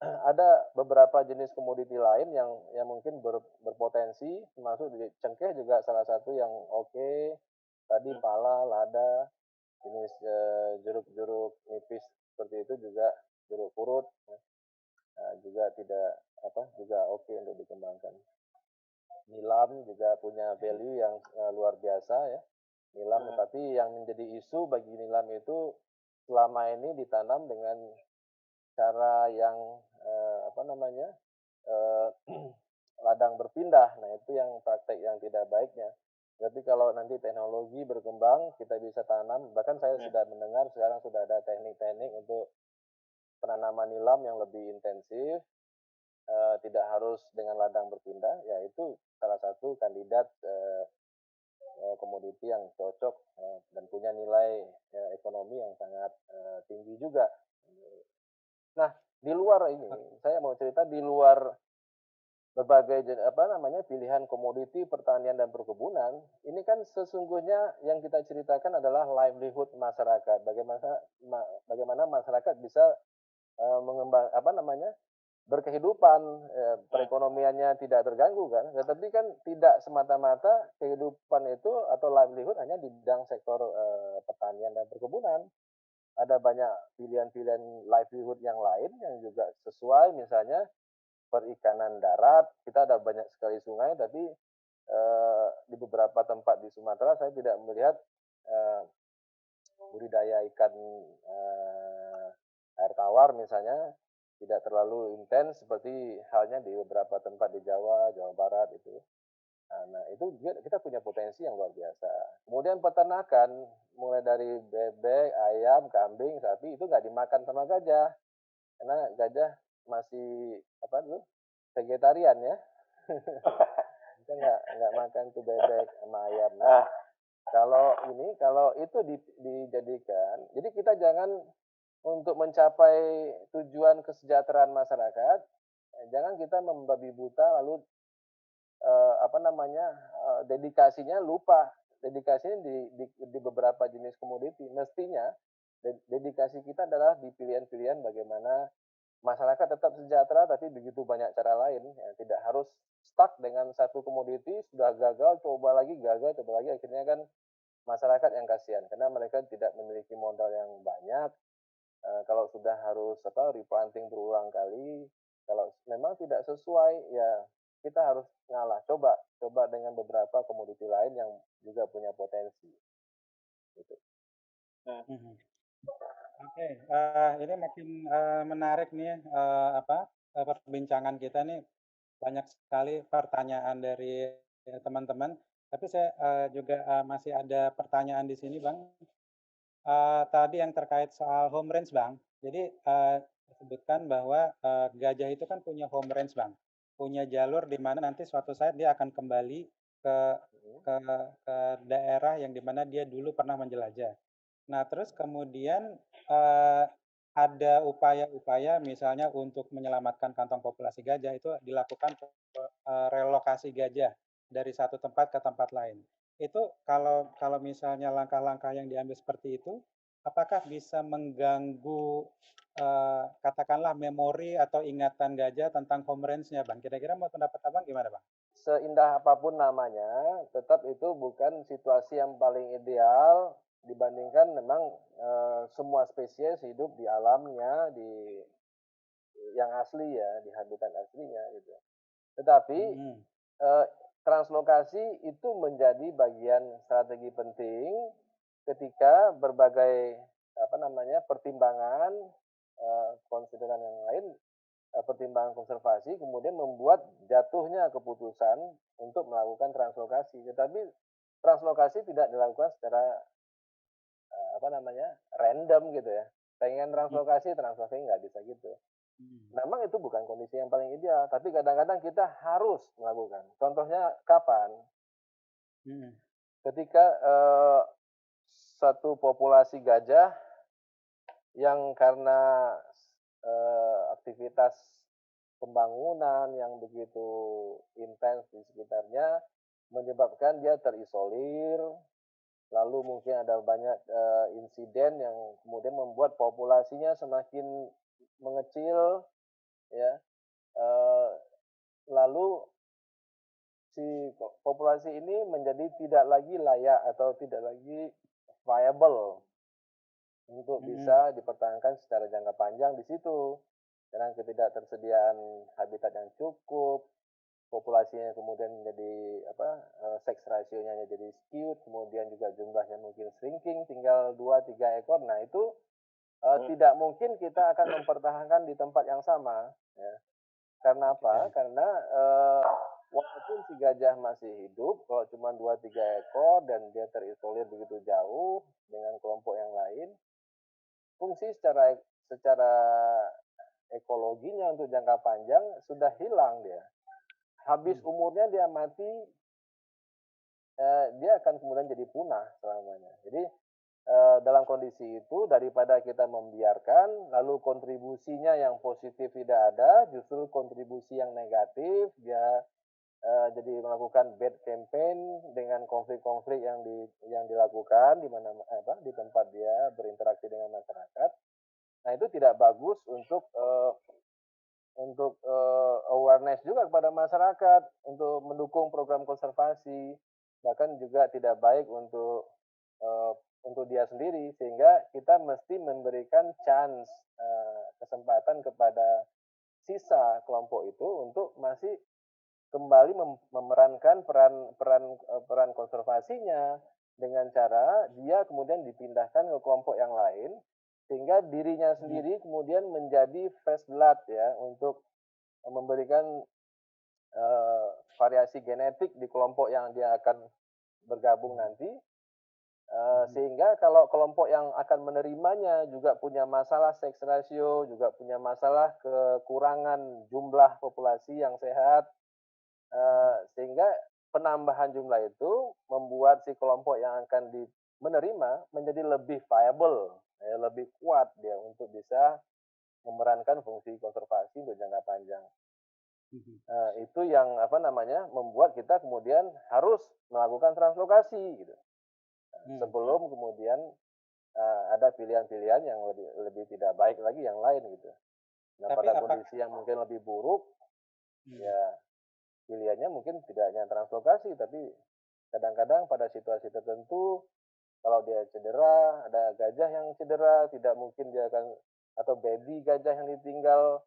[SPEAKER 3] ada beberapa jenis komoditi lain yang mungkin berpotensi, termasuk di cengkeh juga salah satu yang oke. Tadi pala, lada, jenis jeruk-jeruk nipis seperti itu juga jeruk purut juga tidak juga oke untuk dikembangkan. Nilam juga punya value yang luar biasa ya. Nilam, tetapi yang menjadi isu bagi nilam itu selama ini ditanam dengan cara yang ladang berpindah. Nah, itu yang praktek yang tidak baiknya. Tapi kalau nanti teknologi berkembang, kita bisa tanam. Bahkan saya sudah mendengar sekarang sudah ada teknik-teknik untuk penanaman nilam yang lebih intensif, tidak harus dengan ladang berpindah. Ya, itu salah satu kandidat komoditi yang cocok dan punya nilai ekonomi yang sangat tinggi juga. Nah, di luar ini, saya mau cerita di luar berbagai pilihan komoditi pertanian dan perkebunan, ini kan sesungguhnya yang kita ceritakan adalah livelihood masyarakat. Bagaimana masyarakat bisa mengembang berkehidupan, perekonomiannya tidak terganggu kan. Tetapi kan tidak semata-mata kehidupan itu atau livelihood hanya di bidang sektor pertanian dan perkebunan. Ada banyak pilihan-pilihan livelihood yang lain yang juga sesuai, misalnya perikanan darat. Kita ada banyak sekali sungai, tapi di beberapa tempat di Sumatera saya tidak melihat budidaya ikan air tawar misalnya, tidak terlalu intens seperti halnya di beberapa tempat di Jawa Barat itu. Nah, itu kita punya potensi yang luar biasa. Kemudian peternakan, mulai dari bebek, ayam, kambing, sapi, itu nggak dimakan sama gajah. Karena gajah masih vegetarian ya. Kita nggak makan tuh bebek sama ayam. Nah, kalau itu dijadikan, jadi kita jangan untuk mencapai tujuan kesejahteraan masyarakat, jangan kita membabi buta lalu dedikasinya lupa. Dedikasinya di beberapa jenis komoditi. Mestinya dedikasi kita adalah di pilihan-pilihan bagaimana masyarakat tetap sejahtera, tapi begitu banyak cara lain. Ya, tidak harus stuck dengan satu komoditi, sudah gagal, coba lagi, gagal, coba lagi. Akhirnya kan masyarakat yang kasihan, karena mereka tidak memiliki modal yang banyak. Kalau sudah harus replanting berulang kali, kalau memang tidak sesuai, ya kita harus ngalah. Coba dengan beberapa komoditi lain yang juga punya potensi. Gitu.
[SPEAKER 1] Oke, ini makin menarik nih perbincangan kita nih, banyak sekali pertanyaan dari teman-teman. Tapi saya juga masih ada pertanyaan di sini, Bang. Tadi yang terkait soal home range, Bang. Jadi disebutkan bahwa gajah itu kan punya home range, Bang. Punya jalur di mana nanti suatu saat dia akan kembali ke ke daerah yang dimana dia dulu pernah menjelajah. Nah, terus kemudian ada upaya-upaya misalnya untuk menyelamatkan kantong populasi gajah itu dilakukan relokasi gajah dari satu tempat ke tempat lain. Itu kalau misalnya langkah-langkah yang diambil seperti itu, apakah bisa mengganggu katakanlah memori atau ingatan gajah tentang home range-nya, Bang? Kira-kira mau pendapat Abang gimana, Bang?
[SPEAKER 3] Seindah apapun namanya, tetap itu bukan situasi yang paling ideal dibandingkan memang semua spesies hidup di alamnya, di yang asli ya, di habitat aslinya gitu. Tetapi translokasi itu menjadi bagian strategi penting ketika berbagai pertimbangan konsideran yang lain, pertimbangan konservasi kemudian membuat jatuhnya keputusan untuk melakukan translokasi. Tetapi translokasi tidak dilakukan secara random gitu ya. Pengen translokasi nggak bisa gitu. Memang itu bukan kondisi yang paling ideal, tapi kadang-kadang kita harus melakukan. Contohnya kapan? Ketika satu populasi gajah yang karena aktivitas pembangunan yang begitu intens di sekitarnya menyebabkan dia terisolir, lalu mungkin ada banyak insiden yang kemudian membuat populasinya semakin mengecil, ya. Lalu si populasi ini menjadi tidak lagi layak atau tidak lagi viable untuk bisa dipertahankan secara jangka panjang di situ. Karena ketidaktersediaan habitat yang cukup, populasinya kemudian menjadi sex ratio-nya jadi skewed, kemudian juga jumlahnya mungkin shrinking, tinggal 2-3 ekor. Nah itu tidak mungkin kita akan mempertahankan di tempat yang sama, ya. Karena apa? Karena walaupun si gajah masih hidup, kalau cuma 2-3 ekor dan dia terisolir begitu jauh dengan kelompok yang lain, fungsi secara ekologinya untuk jangka panjang sudah hilang dia. Habis umurnya dia mati, dia akan kemudian jadi punah selamanya. Jadi dalam kondisi itu daripada kita membiarkan, lalu kontribusinya yang positif tidak ada, justru kontribusi yang negatif, dia jadi melakukan bad campaign dengan konflik-konflik yang dilakukan di mana di tempat dia berinteraksi dengan masyarakat. Nah itu tidak bagus untuk awareness juga kepada masyarakat untuk mendukung program konservasi, bahkan juga tidak baik untuk dia sendiri, sehingga kita mesti memberikan chance, kesempatan kepada sisa kelompok itu untuk masih kembali memerankan peran konservasinya dengan cara dia kemudian dipindahkan ke kelompok yang lain, sehingga dirinya sendiri kemudian menjadi fresh blood ya untuk memberikan variasi genetik di kelompok yang dia akan bergabung nanti. Sehingga kalau kelompok yang akan menerimanya juga punya masalah sex ratio, juga punya masalah kekurangan jumlah populasi yang sehat, sehingga penambahan jumlah itu membuat si kelompok yang akan menerima menjadi lebih viable, lebih kuat dia untuk bisa memerankan fungsi konservasi untuk jangka panjang. Itu yang membuat kita kemudian harus melakukan translokasi gitu. Sebelum kemudian ada pilihan-pilihan yang lebih tidak baik lagi yang lain gitu. Nah, pada kondisi yang mungkin lebih buruk, ya pilihannya mungkin tidak hanya translokasi, tapi kadang-kadang pada situasi tertentu kalau dia cedera, ada gajah yang cedera, tidak mungkin dia akan, atau baby gajah yang ditinggal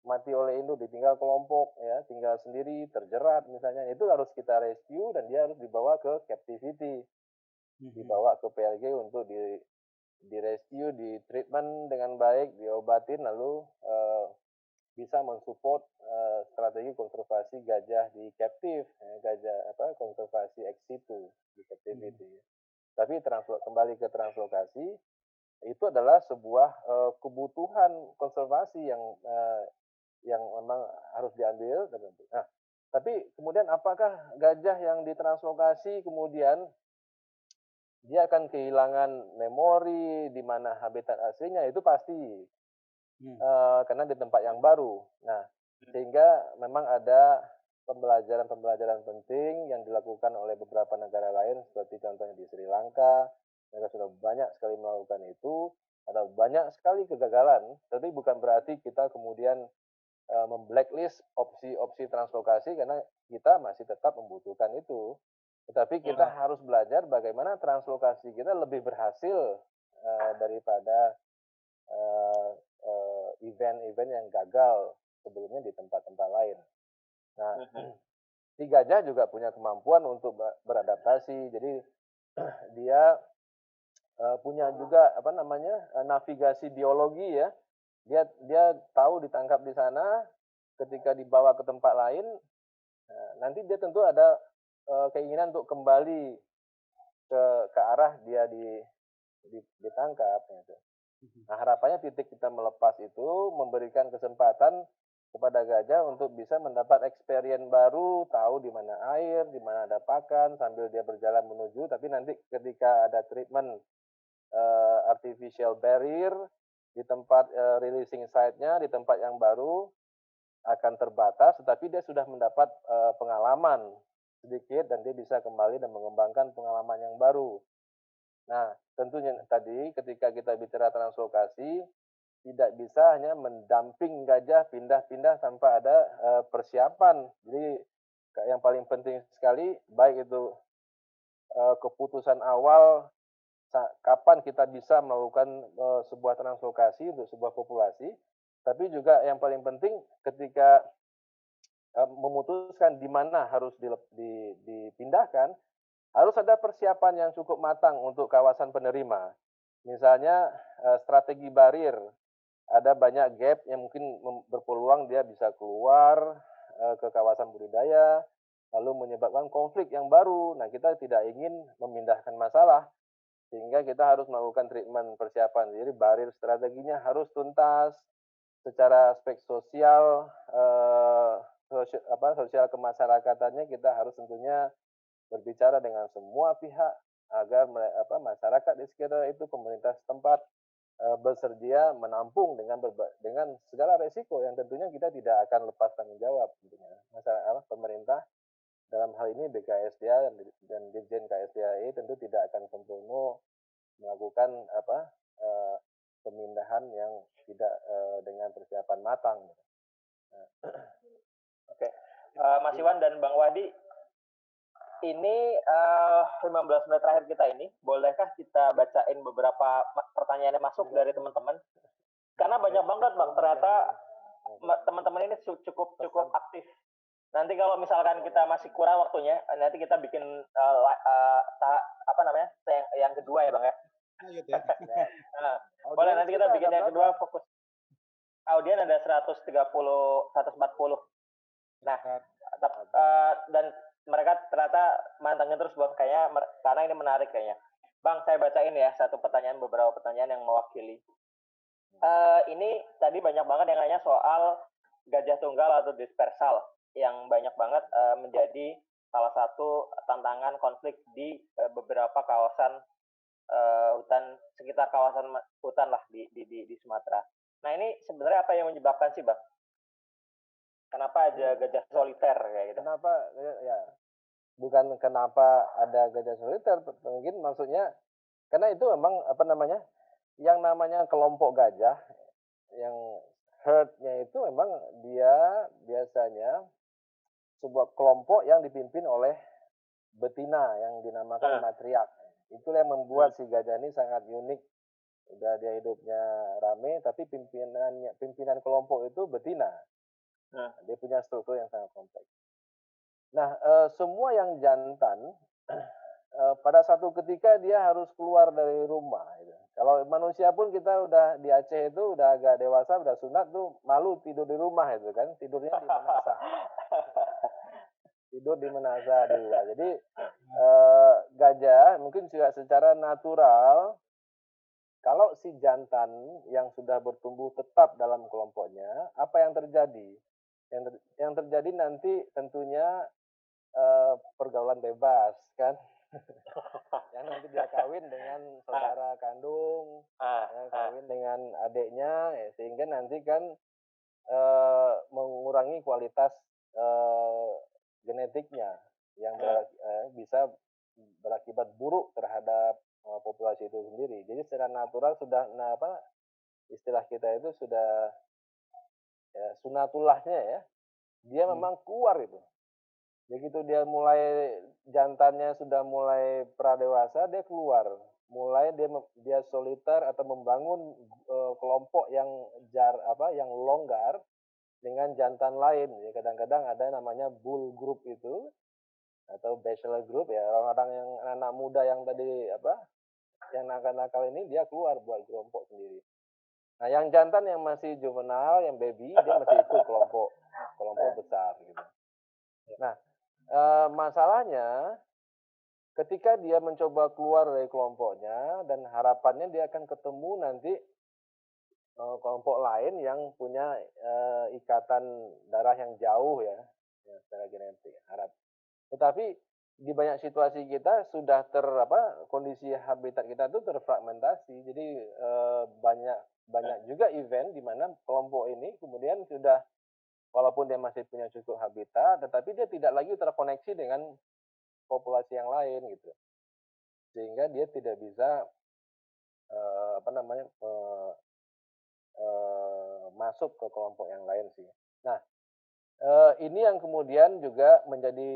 [SPEAKER 3] mati oleh induk, ditinggal kelompok, ya tinggal sendiri, terjerat misalnya, itu harus kita rescue dan dia harus dibawa ke captivity, dibawa ke PLG untuk di rescue, di treatment dengan baik, diobatin, lalu bisa mensupport strategi konservasi gajah di captive, gajah konservasi ex situ di captivity. Tapi kembali ke translokasi, itu adalah sebuah kebutuhan konservasi yang memang harus diambil. Nah, tapi kemudian apakah gajah yang ditranslokasi kemudian dia akan kehilangan memori di mana habitat aslinya? Itu pasti, karena di tempat yang baru. Nah, sehingga memang ada pembelajaran penting yang dilakukan oleh beberapa negara lain, seperti contohnya di Sri Lanka. Mereka sudah banyak sekali melakukan itu, ada banyak sekali kegagalan, tapi bukan berarti kita kemudian memblacklist opsi-opsi translokasi, karena kita masih tetap membutuhkan itu. Tetapi kita harus belajar bagaimana translokasi kita lebih berhasil daripada event-event yang gagal sebelumnya di tempat-tempat lain. Nah, si gajah juga punya kemampuan untuk beradaptasi. Jadi dia punya juga navigasi biologi ya. Dia tahu ditangkap di sana, ketika dibawa ke tempat lain, nanti dia tentu ada keinginan untuk kembali ke arah dia ditangkap gitu. Nah, harapannya titik kita melepas itu memberikan kesempatan kepada gajah untuk bisa mendapat experience baru, tahu di mana air, di mana ada pakan sambil dia berjalan menuju, tapi nanti ketika ada treatment artificial barrier di tempat releasing site-nya di tempat yang baru akan terbatas, tetapi dia sudah mendapat pengalaman sedikit dan dia bisa kembali dan mengembangkan pengalaman yang baru. Nah, tentunya tadi ketika kita bicara translokasi, tidak bisa hanya mendamping gajah pindah-pindah tanpa ada persiapan. Jadi yang paling penting sekali, baik itu keputusan awal kapan kita bisa melakukan sebuah translokasi untuk sebuah populasi, tapi juga yang paling penting ketika memutuskan di mana harus dipindahkan, harus ada persiapan yang cukup matang untuk kawasan penerima. Misalnya strategi barir, ada banyak gap yang mungkin berpeluang dia bisa keluar ke kawasan budidaya, lalu menyebabkan konflik yang baru. Nah, kita tidak ingin memindahkan masalah, sehingga kita harus melakukan treatment persiapan. Jadi barir strateginya harus tuntas, secara aspek sosial, sosial kemasyarakatannya kita harus tentunya berbicara dengan semua pihak agar masyarakat di sekitar itu, pemerintah setempat bersedia menampung dengan segala resiko yang tentunya kita tidak akan lepas tanggung jawab tentunya. Pemerintah dalam hal ini BKSDA dan Dirjen KSDAI tentu tidak akan sembrono melakukan pemindahan yang tidak dengan persiapan matang.
[SPEAKER 2] Oke, Mas Iwan dan Bang Wadi, ini 15 menit terakhir kita ini, bolehkah kita bacain beberapa pertanyaan yang masuk dari teman-teman? Karena banyak banget Bang, ternyata teman-teman ini cukup aktif. Nanti kalau misalkan kita masih kurang waktunya, nanti kita bikin yang kedua ya Bang ya. Nah, boleh nanti kita bikin yang kedua fokus. Audien ada 130, 140. Nah, dan mereka ternyata mantengin terus Bang, kayaknya karena ini menarik kayaknya. Bang, saya bacain ya beberapa pertanyaan yang mewakili. Ini tadi banyak banget yang nanya soal gajah tunggal atau dispersal, yang banyak banget menjadi salah satu tantangan konflik di beberapa kawasan hutan, sekitar kawasan hutan lah di Sumatera. Nah, ini sebenarnya apa yang menyebabkan sih Bang? Kenapa ada gajah soliter kayak gitu?
[SPEAKER 3] Kenapa ya? Bukan kenapa ada gajah soliter, mungkin maksudnya karena itu memang yang namanya kelompok gajah, yang herd-nya itu memang dia biasanya sebuah kelompok yang dipimpin oleh betina yang dinamakan matriark. Itulah yang membuat si gajah ini sangat unik. Udah dia hidupnya rame, tapi pimpinan kelompok itu betina. Dia punya struktur yang sangat kompleks. Nah, semua yang jantan pada satu ketika dia harus keluar dari rumah. Gitu. Kalau manusia pun kita udah di Aceh itu udah agak dewasa, udah sunat tuh malu tidur di rumah itu kan, tidurnya di menasa. Tidur di menasa di luar. Jadi gajah mungkin juga secara natural, kalau si jantan yang sudah bertumbuh tetap dalam kelompoknya, apa yang terjadi? Yang terjadi nanti tentunya pergaulan bebas kan. Yang nanti dia kawin dengan saudara kandung, kawin dengan adiknya, sehingga nanti kan mengurangi kualitas genetiknya yang bisa berakibat buruk terhadap populasi itu sendiri. Jadi secara natural sudah istilah kita itu sudah ya, sunatullahnya ya, dia memang keluar itu. Begitu dia mulai jantannya sudah mulai pradewasa, dia keluar. Mulai dia soliter atau membangun kelompok yang yang longgar dengan jantan lain. Ya, kadang-kadang ada namanya bull group itu atau bachelor group ya, orang-orang yang anak muda yang tadi yang nakal-nakal ini dia keluar buat kelompok sendiri. Nah, yang jantan yang masih juvenile, yang baby, dia masih ikut kelompok besar gitu. Nah, masalahnya ketika dia mencoba keluar dari kelompoknya dan harapannya dia akan ketemu nanti kelompok lain yang punya ikatan darah yang jauh ya, secara genetik harap. Tetapi di banyak situasi kita sudah kondisi habitat kita itu terfragmentasi. Jadi banyak juga event di mana kelompok ini kemudian sudah walaupun dia masih punya cukup habitat, tetapi dia tidak lagi terkoneksi dengan populasi yang lain gitu. Sehingga dia tidak bisa masuk ke kelompok yang lain sih. Nah, ini yang kemudian juga menjadi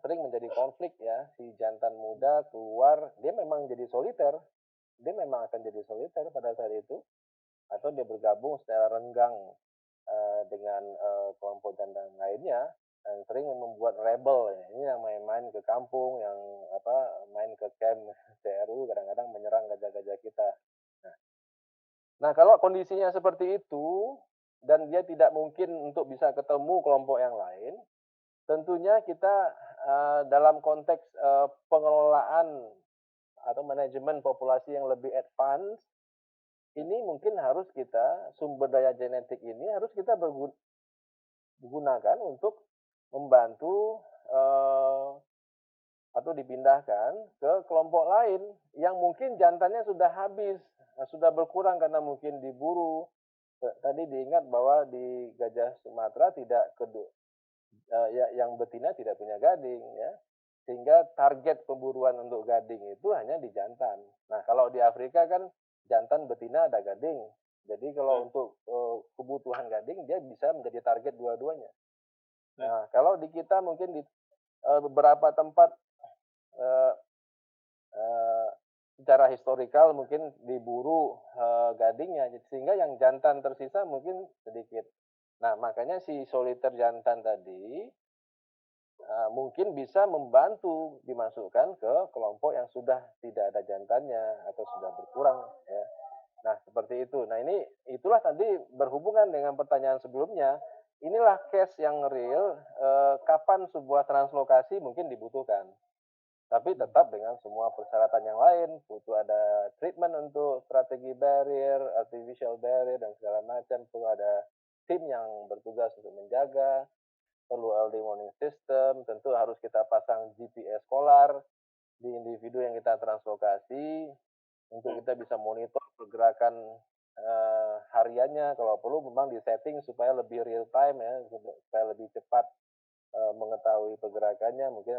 [SPEAKER 3] sering menjadi konflik ya. Si jantan muda keluar, dia memang jadi soliter. Dia memang akan jadi soliter pada saat itu, atau dia bergabung secara renggang dengan kelompok jantan lainnya, dan sering membuat rebel ya. Ini yang main-main ke kampung, yang main ke camp CRU, kadang-kadang menyerang gajah-gajah kita. Nah, kalau kondisinya seperti itu dan dia tidak mungkin untuk bisa ketemu kelompok yang lain, tentunya kita dalam konteks pengelolaan atau manajemen populasi yang lebih advance, ini mungkin harus kita, sumber daya genetik ini harus kita gunakan untuk membantu atau dipindahkan ke kelompok lain yang mungkin jantannya sudah habis, sudah berkurang karena mungkin diburu. Tadi diingat bahwa di gajah Sumatera tidak yang betina tidak punya gading ya, sehingga target pemburuan untuk gading itu hanya di jantan. Nah, kalau di Afrika kan jantan betina ada gading, jadi kalau untuk kebutuhan gading dia bisa menjadi target dua-duanya. Nah, kalau di kita mungkin di beberapa tempat secara historikal mungkin diburu gadingnya, sehingga yang jantan tersisa mungkin sedikit. Nah, makanya si soliter jantan tadi mungkin bisa membantu dimasukkan ke kelompok yang sudah tidak ada jantannya atau sudah berkurang ya. Nah, seperti itu. Nah, itulah tadi berhubungan dengan pertanyaan sebelumnya. Inilah case yang real kapan sebuah translokasi mungkin dibutuhkan. Tapi tetap dengan semua persyaratan yang lain, butuh ada treatment untuk strategi barrier, artificial barrier, dan segala macam. Perlu ada tim yang bertugas untuk menjaga, perlu early warning system, tentu harus kita pasang GPS kolar di individu yang kita translokasi, untuk kita bisa monitor pergerakan hariannya, kalau perlu memang disetting supaya lebih real time ya, supaya lebih cepat mengetahui pergerakannya, mungkin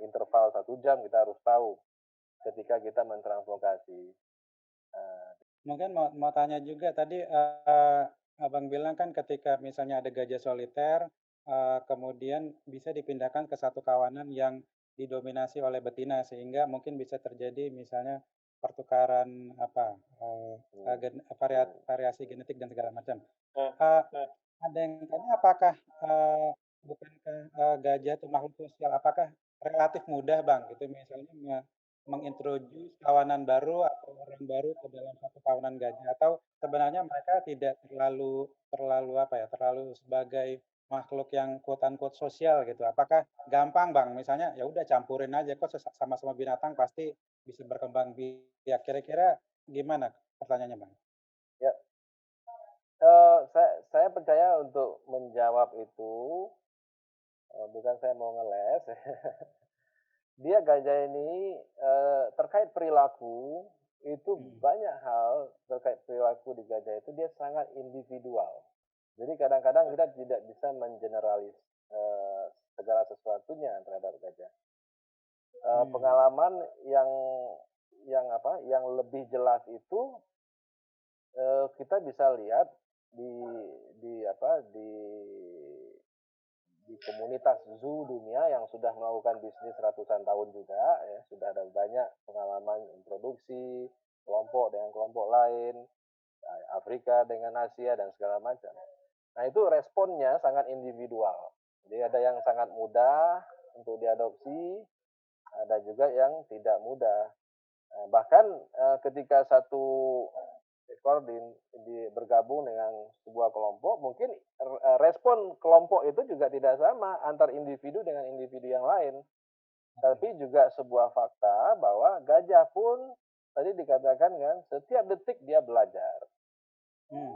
[SPEAKER 3] interval 1 jam kita harus tahu ketika kita mentranslokasi.
[SPEAKER 1] Mungkin mau tanya juga tadi Abang bilang kan ketika misalnya ada gajah soliter, kemudian bisa dipindahkan ke satu kawanan yang didominasi oleh betina sehingga mungkin bisa terjadi misalnya pertukaran variasi genetik dan segala macam. Ada yang tanya apakah bukankah gajah itu makhluk sosial? Apakah relatif mudah Bang gitu misalnya mengintroduce kawanan baru atau orang baru ke dalam satu kawanan gajah, atau sebenarnya mereka tidak terlalu sebagai makhluk yang quote unquote sosial gitu. Apakah gampang Bang misalnya ya udah campurin aja kok sama-sama binatang pasti bisa berkembang biak. Kira-kira gimana pertanyaannya Bang?
[SPEAKER 3] Ya. Saya percaya untuk menjawab itu, bukan saya mau ngeles. Dia gajah ini terkait perilaku itu banyak hal terkait perilaku di gajah itu dia sangat individual. Jadi kadang-kadang kita tidak bisa mengeneralis segala sesuatunya terhadap gajah. Pengalaman yang lebih jelas itu kita bisa lihat di komunitas zoo dunia yang sudah melakukan bisnis ratusan tahun juga ya, sudah ada banyak pengalaman produksi kelompok dengan kelompok lain, Afrika dengan Asia dan segala macam. Nah, itu responnya sangat individual. Jadi ada yang sangat mudah untuk diadopsi, ada juga yang tidak mudah. Bahkan ketika satu ekor bergabung dengan sebuah kelompok, mungkin respon kelompok itu juga tidak sama antar individu dengan individu yang lain. Tapi juga sebuah fakta bahwa gajah pun tadi dikatakan kan setiap detik dia belajar.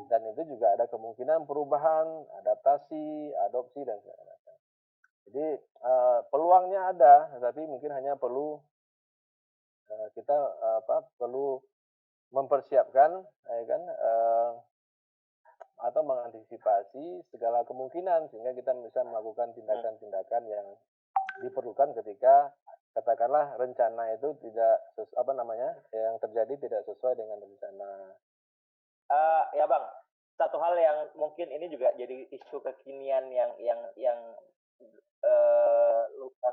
[SPEAKER 3] Dan itu juga ada kemungkinan perubahan, adaptasi, adopsi dan segala macam. Jadi peluangnya ada, tapi mungkin hanya perlu kita perlu mempersiapkan, ya kan, atau mengantisipasi segala kemungkinan sehingga kita bisa melakukan tindakan-tindakan yang diperlukan ketika katakanlah rencana itu tidak yang terjadi tidak sesuai dengan rencana.
[SPEAKER 2] Ya Bang, satu hal yang mungkin ini juga jadi isu kekinian yang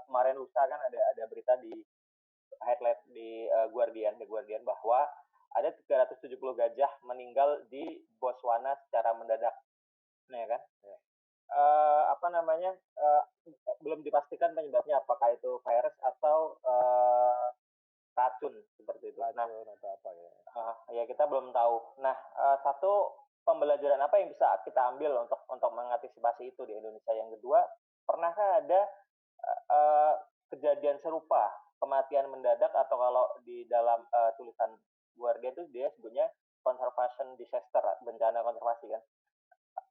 [SPEAKER 2] kemarin lusa kan ada berita di headline di The Guardian bahwa ada 370 gajah meninggal di Botswana secara mendadak, ya kan? Ya. Belum dipastikan penyebabnya apakah itu virus atau racun seperti itu.
[SPEAKER 3] Racun atau apa ya?
[SPEAKER 2] Ya kita belum tahu. Nah, satu pembelajaran apa yang bisa kita ambil untuk mengantisipasi itu di Indonesia? Yang kedua, pernahkah ada kejadian serupa kematian mendadak atau kalau di dalam tulisan Guardian itu dia sebutnya conservation disaster, bencana konservasi kan?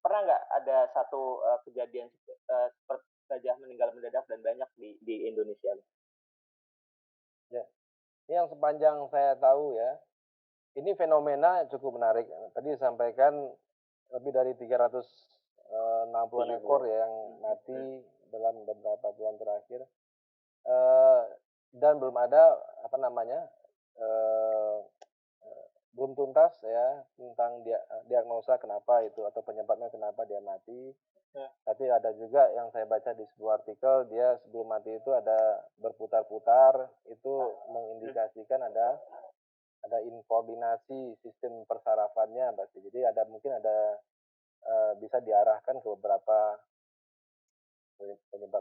[SPEAKER 2] Pernah nggak ada satu kejadian seperti gajah meninggal mendadak dan banyak di Indonesia?
[SPEAKER 3] Ya, ini yang sepanjang saya tahu ya, ini fenomena cukup menarik. Tadi disampaikan lebih dari 360 ekor yang mati dalam beberapa bulan terakhir. Dan belum ada belum tuntas ya tentang diagnosa kenapa itu atau penyebabnya kenapa dia mati. Tapi ada juga yang saya baca di sebuah artikel, dia sebelum mati itu ada berputar-putar, itu mengindikasikan ada inkoordinasi sistem persarafannya berarti. Jadi mungkin ada bisa diarahkan ke beberapa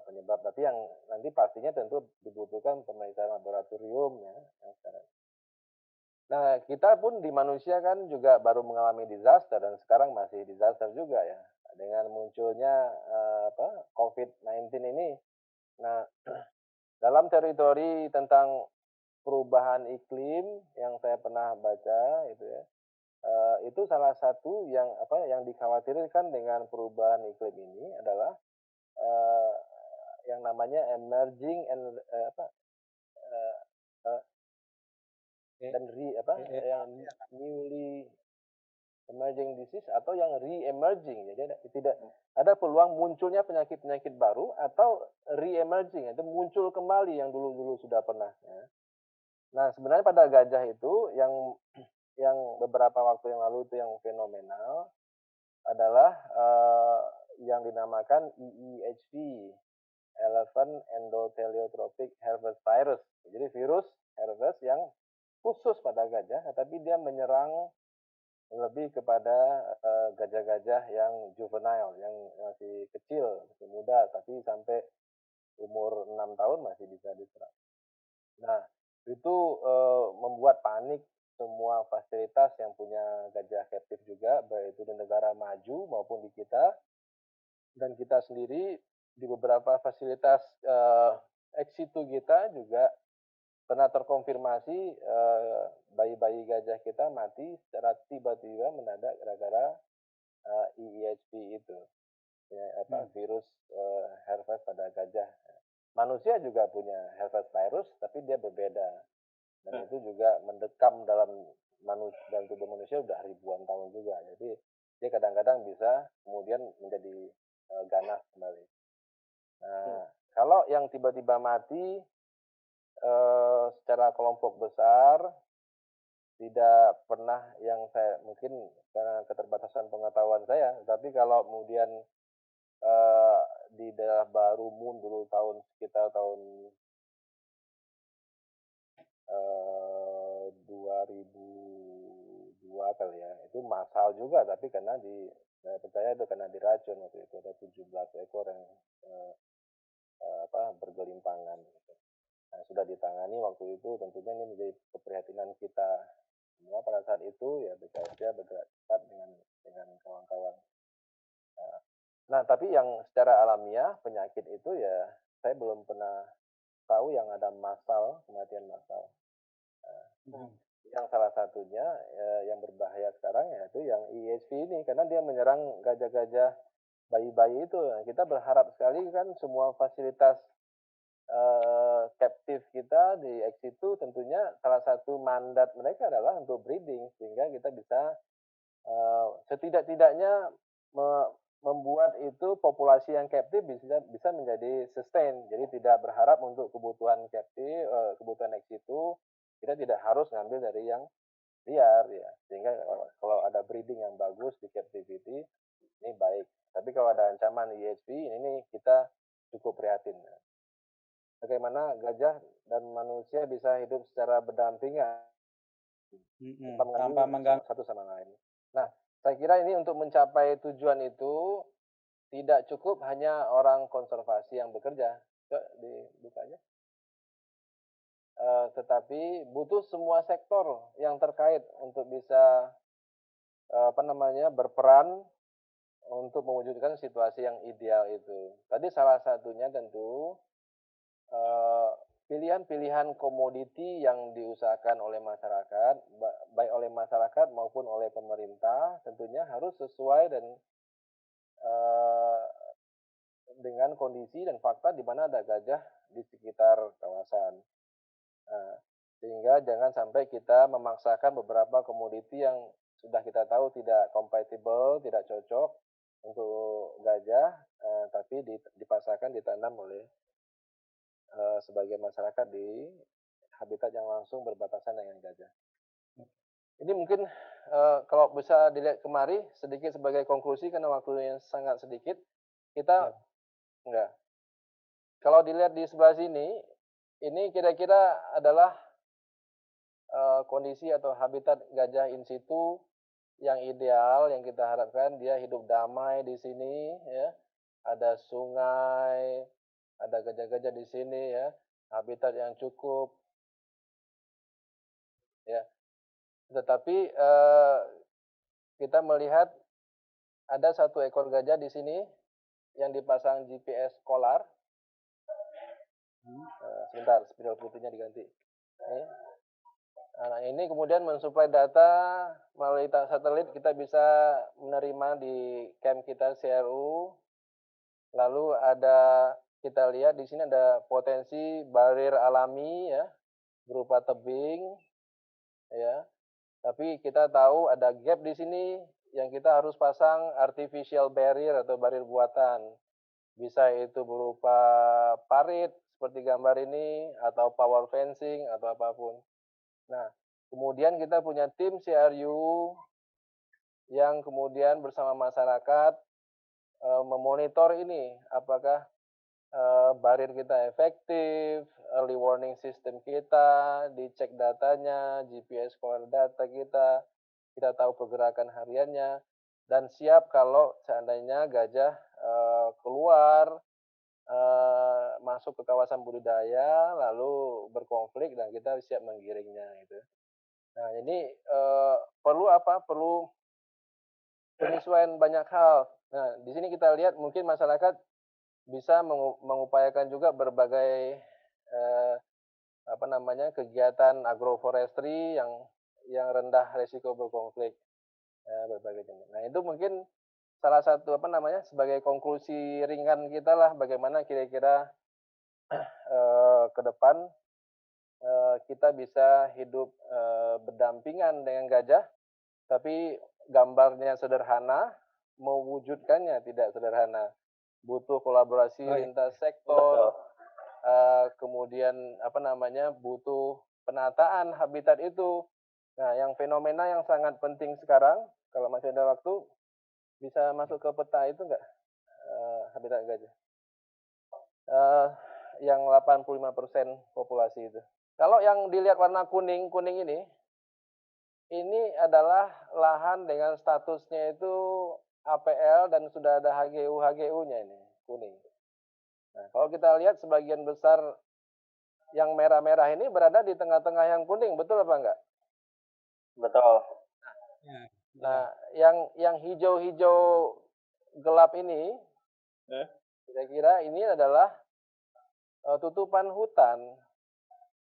[SPEAKER 3] penyebab. Tapi yang nanti pastinya tentu dibutuhkan pemeriksaan laboratorium ya. Nah, kita pun di manusia kan juga baru mengalami disaster dan sekarang masih disaster juga ya. Dengan munculnya COVID-19 ini. Nah, dalam teori tentang perubahan iklim yang saya pernah baca itu ya. Itu salah satu yang dikhawatirkan dengan perubahan iklim ini adalah yang namanya emerging and dan yang newly emerging disease atau yang re-emerging. Jadi tidak ada peluang munculnya penyakit-penyakit baru atau re-emerging, itu muncul kembali yang dulu-dulu sudah pernah. Ya. Nah, sebenarnya pada gajah itu yang beberapa waktu yang lalu itu yang fenomenal adalah yang dinamakan EEHV, Elephant Endotheliotrophic Herpes Virus. Jadi virus herpes yang khusus pada gajah, tapi dia menyerang lebih kepada gajah-gajah yang juvenile, yang masih kecil, masih muda, tapi sampai umur 6 tahun masih bisa diserang. Nah, itu membuat panik semua fasilitas yang punya gajah captive juga, baik itu di negara maju maupun di kita. Dan kita sendiri di beberapa fasilitas ex situ kita juga pernah terkonfirmasi bayi-bayi gajah kita mati secara tiba-tiba mendadak gara-gara EEHP itu, ya, virus herpes pada gajah. Manusia juga punya herpes virus, tapi dia berbeda. Dan itu juga mendekam dalam tubuh manusia udah ribuan tahun juga. Jadi dia kadang-kadang bisa kemudian menjadi ganas kembali. Nah, kalau yang tiba-tiba mati secara kelompok besar tidak pernah yang saya mungkin karena keterbatasan pengetahuan saya, tapi kalau kemudian di daerah Baru Mun dulu sekitar tahun 2002 kali ya, itu massal juga, tapi karena saya percaya itu karena diracun waktu itu ada 17 ekor yang bergelimpangan. Nah, sudah ditangani waktu itu, tentunya ini menjadi keprihatinan kita semua pada saat itu ya bekerja bergerak cepat dengan kawan-kawan. Nah, tapi yang secara alamiah penyakit itu ya saya belum pernah tahu yang ada kematian massal. Yang salah satunya yang berbahaya sekarang yaitu yang EHV ini karena dia menyerang gajah-gajah bayi-bayi itu. Nah, kita berharap sekali kan semua fasilitas captive kita di X itu tentunya salah satu mandat mereka adalah untuk breeding sehingga kita bisa setidak-tidaknya membuat itu populasi yang captive bisa menjadi sustain. Jadi tidak berharap untuk kebutuhan captive, kebutuhan X itu kita tidak harus ngambil dari yang liar ya. Sehingga kalau ada breeding yang bagus di captivity ini baik. Tapi kalau ada ancaman EHV ini kita cukup prihatin. Bagaimana gajah dan manusia bisa hidup secara berdampingan
[SPEAKER 1] tanpa mengganggu
[SPEAKER 3] satu sama lain. Nah, saya kira ini untuk mencapai tujuan itu tidak cukup hanya orang konservasi yang bekerja. Coba dibukanya. Tetapi butuh semua sektor yang terkait untuk bisa berperan untuk mewujudkan situasi yang ideal itu. Tadi salah satunya tentu pilihan-pilihan komoditi yang diusahakan oleh masyarakat, baik oleh masyarakat maupun oleh pemerintah, tentunya harus sesuai dan dengan kondisi dan fakta di mana ada gajah di sekitar kawasan. Nah, sehingga jangan sampai kita memaksakan beberapa komoditi yang sudah kita tahu tidak compatible, tidak cocok untuk gajah, tapi dipasarkan, ditanam oleh sebagian masyarakat di habitat yang langsung berbatasan dengan gajah. Ini mungkin kalau bisa dilihat kemari sedikit sebagai konklusi karena waktunya sangat sedikit. Kita enggak. Kalau dilihat di sebelah sini, ini kira-kira adalah kondisi atau habitat gajah in situ yang ideal yang kita harapkan dia hidup damai di sini ya. Ada sungai, ada gajah-gajah di sini ya, habitat yang cukup ya. Tetapi kita melihat ada satu ekor gajah di sini yang dipasang GPS Collar. Sebentar, spidol putihnya diganti. Nah, ini kemudian mensuplai data melalui satelit, kita bisa menerima di camp kita CRU. Lalu kita lihat di sini ada potensi barir alami ya, berupa tebing ya. Tapi kita tahu ada gap di sini yang kita harus pasang artificial barrier atau barir buatan. Bisa itu berupa parit seperti gambar ini atau power fencing atau apapun. Nah, kemudian kita punya tim CRU yang kemudian bersama masyarakat memonitor ini apakah barir kita efektif, early warning system kita, dicek datanya, GPS collar data kita tahu pergerakan hariannya, dan siap kalau seandainya gajah keluar, masuk ke kawasan budidaya, lalu berkonflik dan kita siap menggiringnya gitu. Nah, ini perlu apa? Perlu penyesuaian banyak hal. Nah, di sini kita lihat mungkin masyarakat bisa mengupayakan juga berbagai kegiatan agroforestry yang rendah risiko berkonflik berbagai jenis. Nah, itu mungkin salah satu sebagai konklusi ringan kita lah bagaimana kira-kira ke depan kita bisa hidup berdampingan dengan gajah, tapi gambarnya sederhana, mewujudkannya tidak sederhana. Butuh kolaborasi lintas sektor, kemudian butuh penataan habitat itu. Nah, yang fenomena yang sangat penting sekarang, kalau masih ada waktu, bisa masuk ke peta itu enggak? Habitat gajah. Yang 85% populasi itu. Kalau yang dilihat warna kuning ini adalah lahan dengan statusnya itu APL dan sudah ada HGU-nya ini, kuning. Nah, kalau kita lihat sebagian besar yang merah-merah ini berada di tengah-tengah yang kuning, betul apa enggak?
[SPEAKER 2] Betul.
[SPEAKER 1] Ya,
[SPEAKER 3] Nah, yang hijau-hijau gelap ini, kira-kira ini adalah tutupan hutan.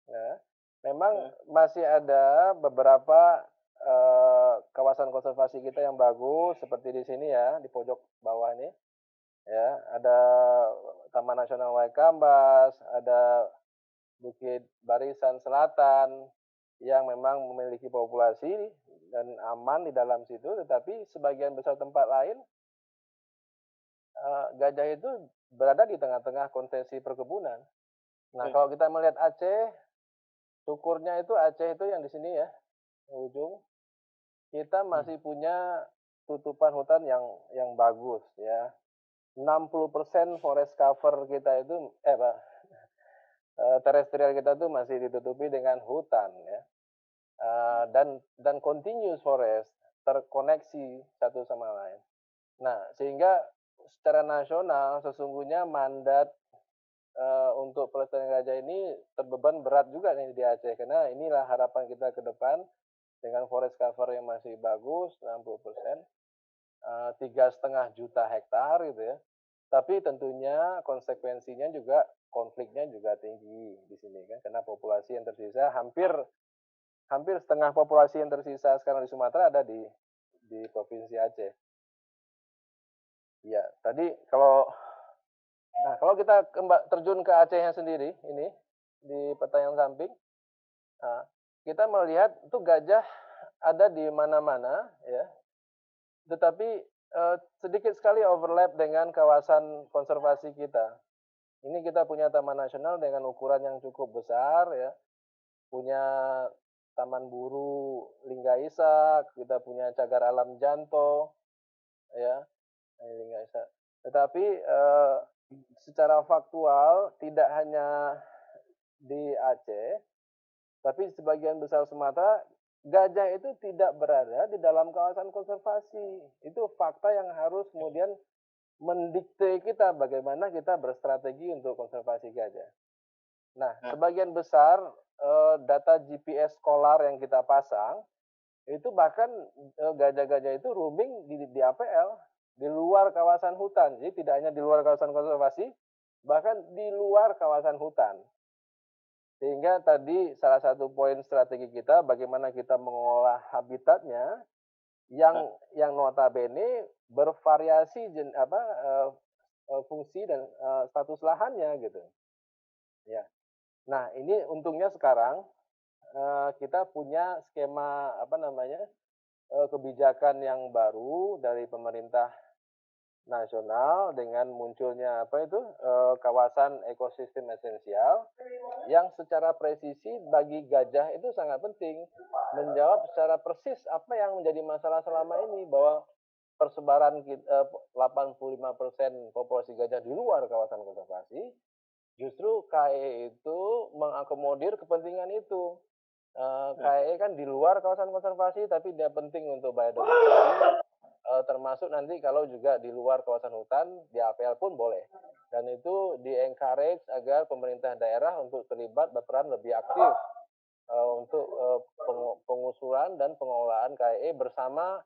[SPEAKER 3] Ya. Memang masih ada beberapa kawasan konservasi kita yang bagus, seperti di sini ya, di pojok bawah ini. Ya, ada Taman Nasional Waikambas, ada Bukit Barisan Selatan yang memang memiliki populasi dan aman di dalam situ, tetapi sebagian besar tempat lain gajah itu berada di tengah-tengah konsesi perkebunan. Nah, kalau kita melihat Aceh, syukurnya itu Aceh itu yang di sini ya, ujung, kita masih punya tutupan hutan yang bagus ya. 60% forest cover kita itu terestrial kita tuh masih ditutupi dengan hutan ya. Dan continuous forest terkoneksi satu sama lain. Nah, sehingga secara nasional sesungguhnya mandat untuk pelestarian gajah ini terbeban berat juga nih di Aceh, karena inilah harapan kita ke depan dengan forest cover yang masih bagus 60%, 3,5 juta hektar gitu ya. Tapi tentunya konsekuensinya juga konfliknya juga tinggi di sini kan, karena populasi yang tersisa hampir setengah populasi yang tersisa sekarang di Sumatera ada di provinsi Aceh. Ya, tadi kalau kita terjun ke Acehnya sendiri ini di peta yang samping, kita melihat itu gajah ada di mana-mana ya, tetapi sedikit sekali overlap dengan kawasan konservasi kita. Ini kita punya taman nasional dengan ukuran yang cukup besar ya, punya Taman Buru Lingga kita punya Cagar Alam Janto ya, Lingga Tetapi secara faktual tidak hanya di Aceh, tapi sebagian besar Sumatera, gajah itu tidak berada di dalam kawasan konservasi. Itu fakta yang harus kemudian mendikte kita bagaimana kita berstrategi untuk konservasi gajah. Nah, sebagian besar data GPS Scholar yang kita pasang, itu bahkan gajah-gajah itu roaming di APL, di luar kawasan hutan. Jadi tidak hanya di luar kawasan konservasi, bahkan di luar kawasan hutan. Sehingga tadi salah satu poin strategi kita bagaimana kita mengolah habitatnya yang notabene bervariasi fungsi dan status lahannya gitu. Ya. Nah, ini untungnya sekarang kita punya skema kebijakan yang baru dari pemerintah nasional dengan munculnya kawasan ekosistem esensial yang secara presisi bagi gajah itu sangat penting menjawab secara persis apa yang menjadi masalah selama ini, bahwa persebaran 85% populasi gajah di luar kawasan konservasi, justru KAE itu mengakomodir kepentingan itu. KAE kan di luar kawasan konservasi tapi dia penting untuk biodiversity, termasuk nanti kalau juga di luar kawasan hutan di APL pun boleh, dan itu di-encourage agar pemerintah daerah untuk terlibat berperan lebih aktif untuk pengusulan dan pengelolaan KAE bersama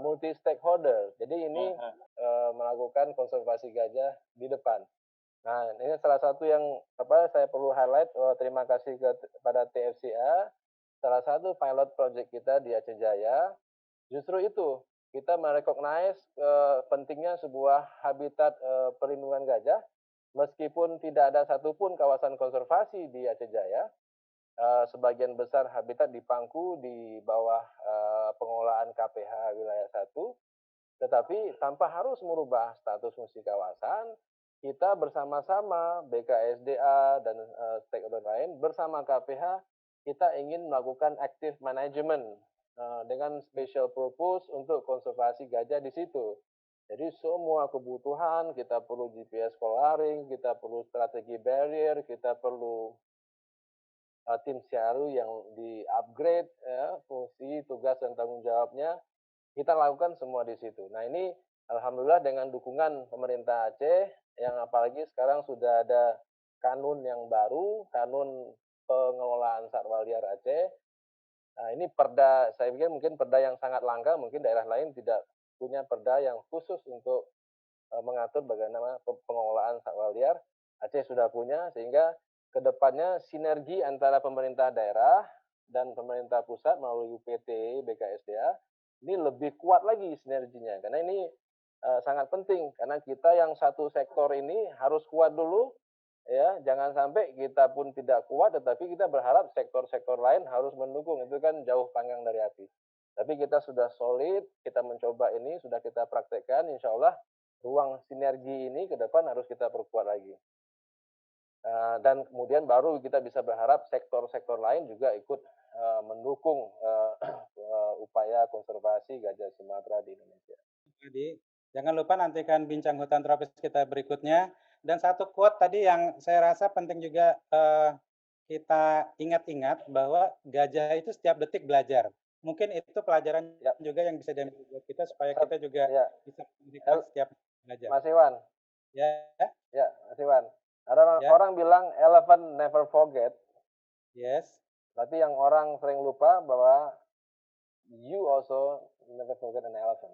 [SPEAKER 3] multi stakeholder. Jadi ini melakukan konservasi gajah di depan. Nah, ini salah satu yang saya perlu highlight. Terima kasih kepada TFCA. Salah satu pilot project kita di Aceh Jaya justru itu, kita merecognize pentingnya sebuah habitat perlindungan gajah, meskipun tidak ada satupun kawasan konservasi di Aceh Jaya. Sebagian besar habitat dipangku di bawah pengelolaan KPH wilayah 1, tetapi tanpa harus merubah status fungsi kawasan, kita bersama-sama BKSDA dan stakeholder lain bersama KPH kita ingin melakukan active management dengan special purpose untuk konservasi gajah di situ. Jadi semua kebutuhan kita perlu GPS collaring, kita perlu strategi barrier, kita perlu tim Syaru yang di-upgrade fungsi, tugas dan tanggung jawabnya, kita lakukan semua di situ. Nah, ini alhamdulillah dengan dukungan pemerintah Aceh yang apalagi sekarang sudah ada kanun yang baru, kanun pengelolaan satwa liar Aceh, Nah, ini perda, saya pikir mungkin perda yang sangat langka, mungkin daerah lain tidak punya perda yang khusus untuk mengatur bagaimana pengelolaan satwa liar. Aceh sudah punya, sehingga kedepannya sinergi antara pemerintah daerah dan pemerintah pusat melalui UPT, BKSDA, ini lebih kuat lagi sinerginya. Karena ini sangat penting, karena kita yang satu sektor ini harus kuat dulu, ya, jangan sampai kita pun tidak kuat, tetapi kita berharap sektor-sektor lain harus mendukung. Itu kan jauh panggang dari api. Tapi kita sudah solid, kita mencoba ini, sudah kita praktekkan, insya Allah ruang sinergi ini ke depan harus kita perkuat lagi. Dan kemudian baru kita bisa berharap sektor-sektor lain juga ikut mendukung upaya konservasi gajah Sumatera di Indonesia.
[SPEAKER 1] Jadi, jangan lupa nantikan bincang hutan tropis kita berikutnya. Dan satu quote tadi yang saya rasa penting juga kita ingat-ingat bahwa gajah itu setiap detik belajar. Mungkin itu pelajaran juga yang bisa diambil buat kita supaya kita juga bisa mendidik setiap belajar.
[SPEAKER 3] Mas Iwan.
[SPEAKER 1] Ya.
[SPEAKER 3] Ya, Mas Iwan. Ada orang bilang elephant never forget.
[SPEAKER 1] Yes.
[SPEAKER 3] Berarti yang orang sering lupa bahwa you also never forget an elephant.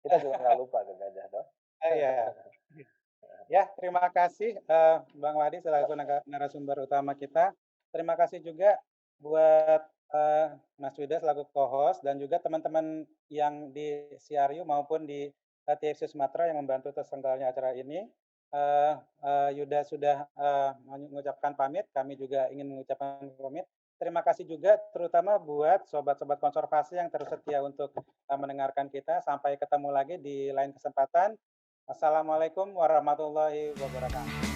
[SPEAKER 3] Kita juga nggak lupa ke gajah, toh.
[SPEAKER 1] Iya. Ya, terima kasih Bang Wadi selaku narasumber utama kita. Terima kasih juga buat Mas Wida selaku co-host dan juga teman-teman yang di CRU maupun di TFC Sumatera yang membantu terselenggaranya acara ini. Yuda sudah mengucapkan pamit, kami juga ingin mengucapkan pamit. Terima kasih juga terutama buat sobat-sobat konservasi yang terus setia untuk mendengarkan kita. Sampai ketemu lagi di lain kesempatan. Assalamualaikum warahmatullahi wabarakatuh.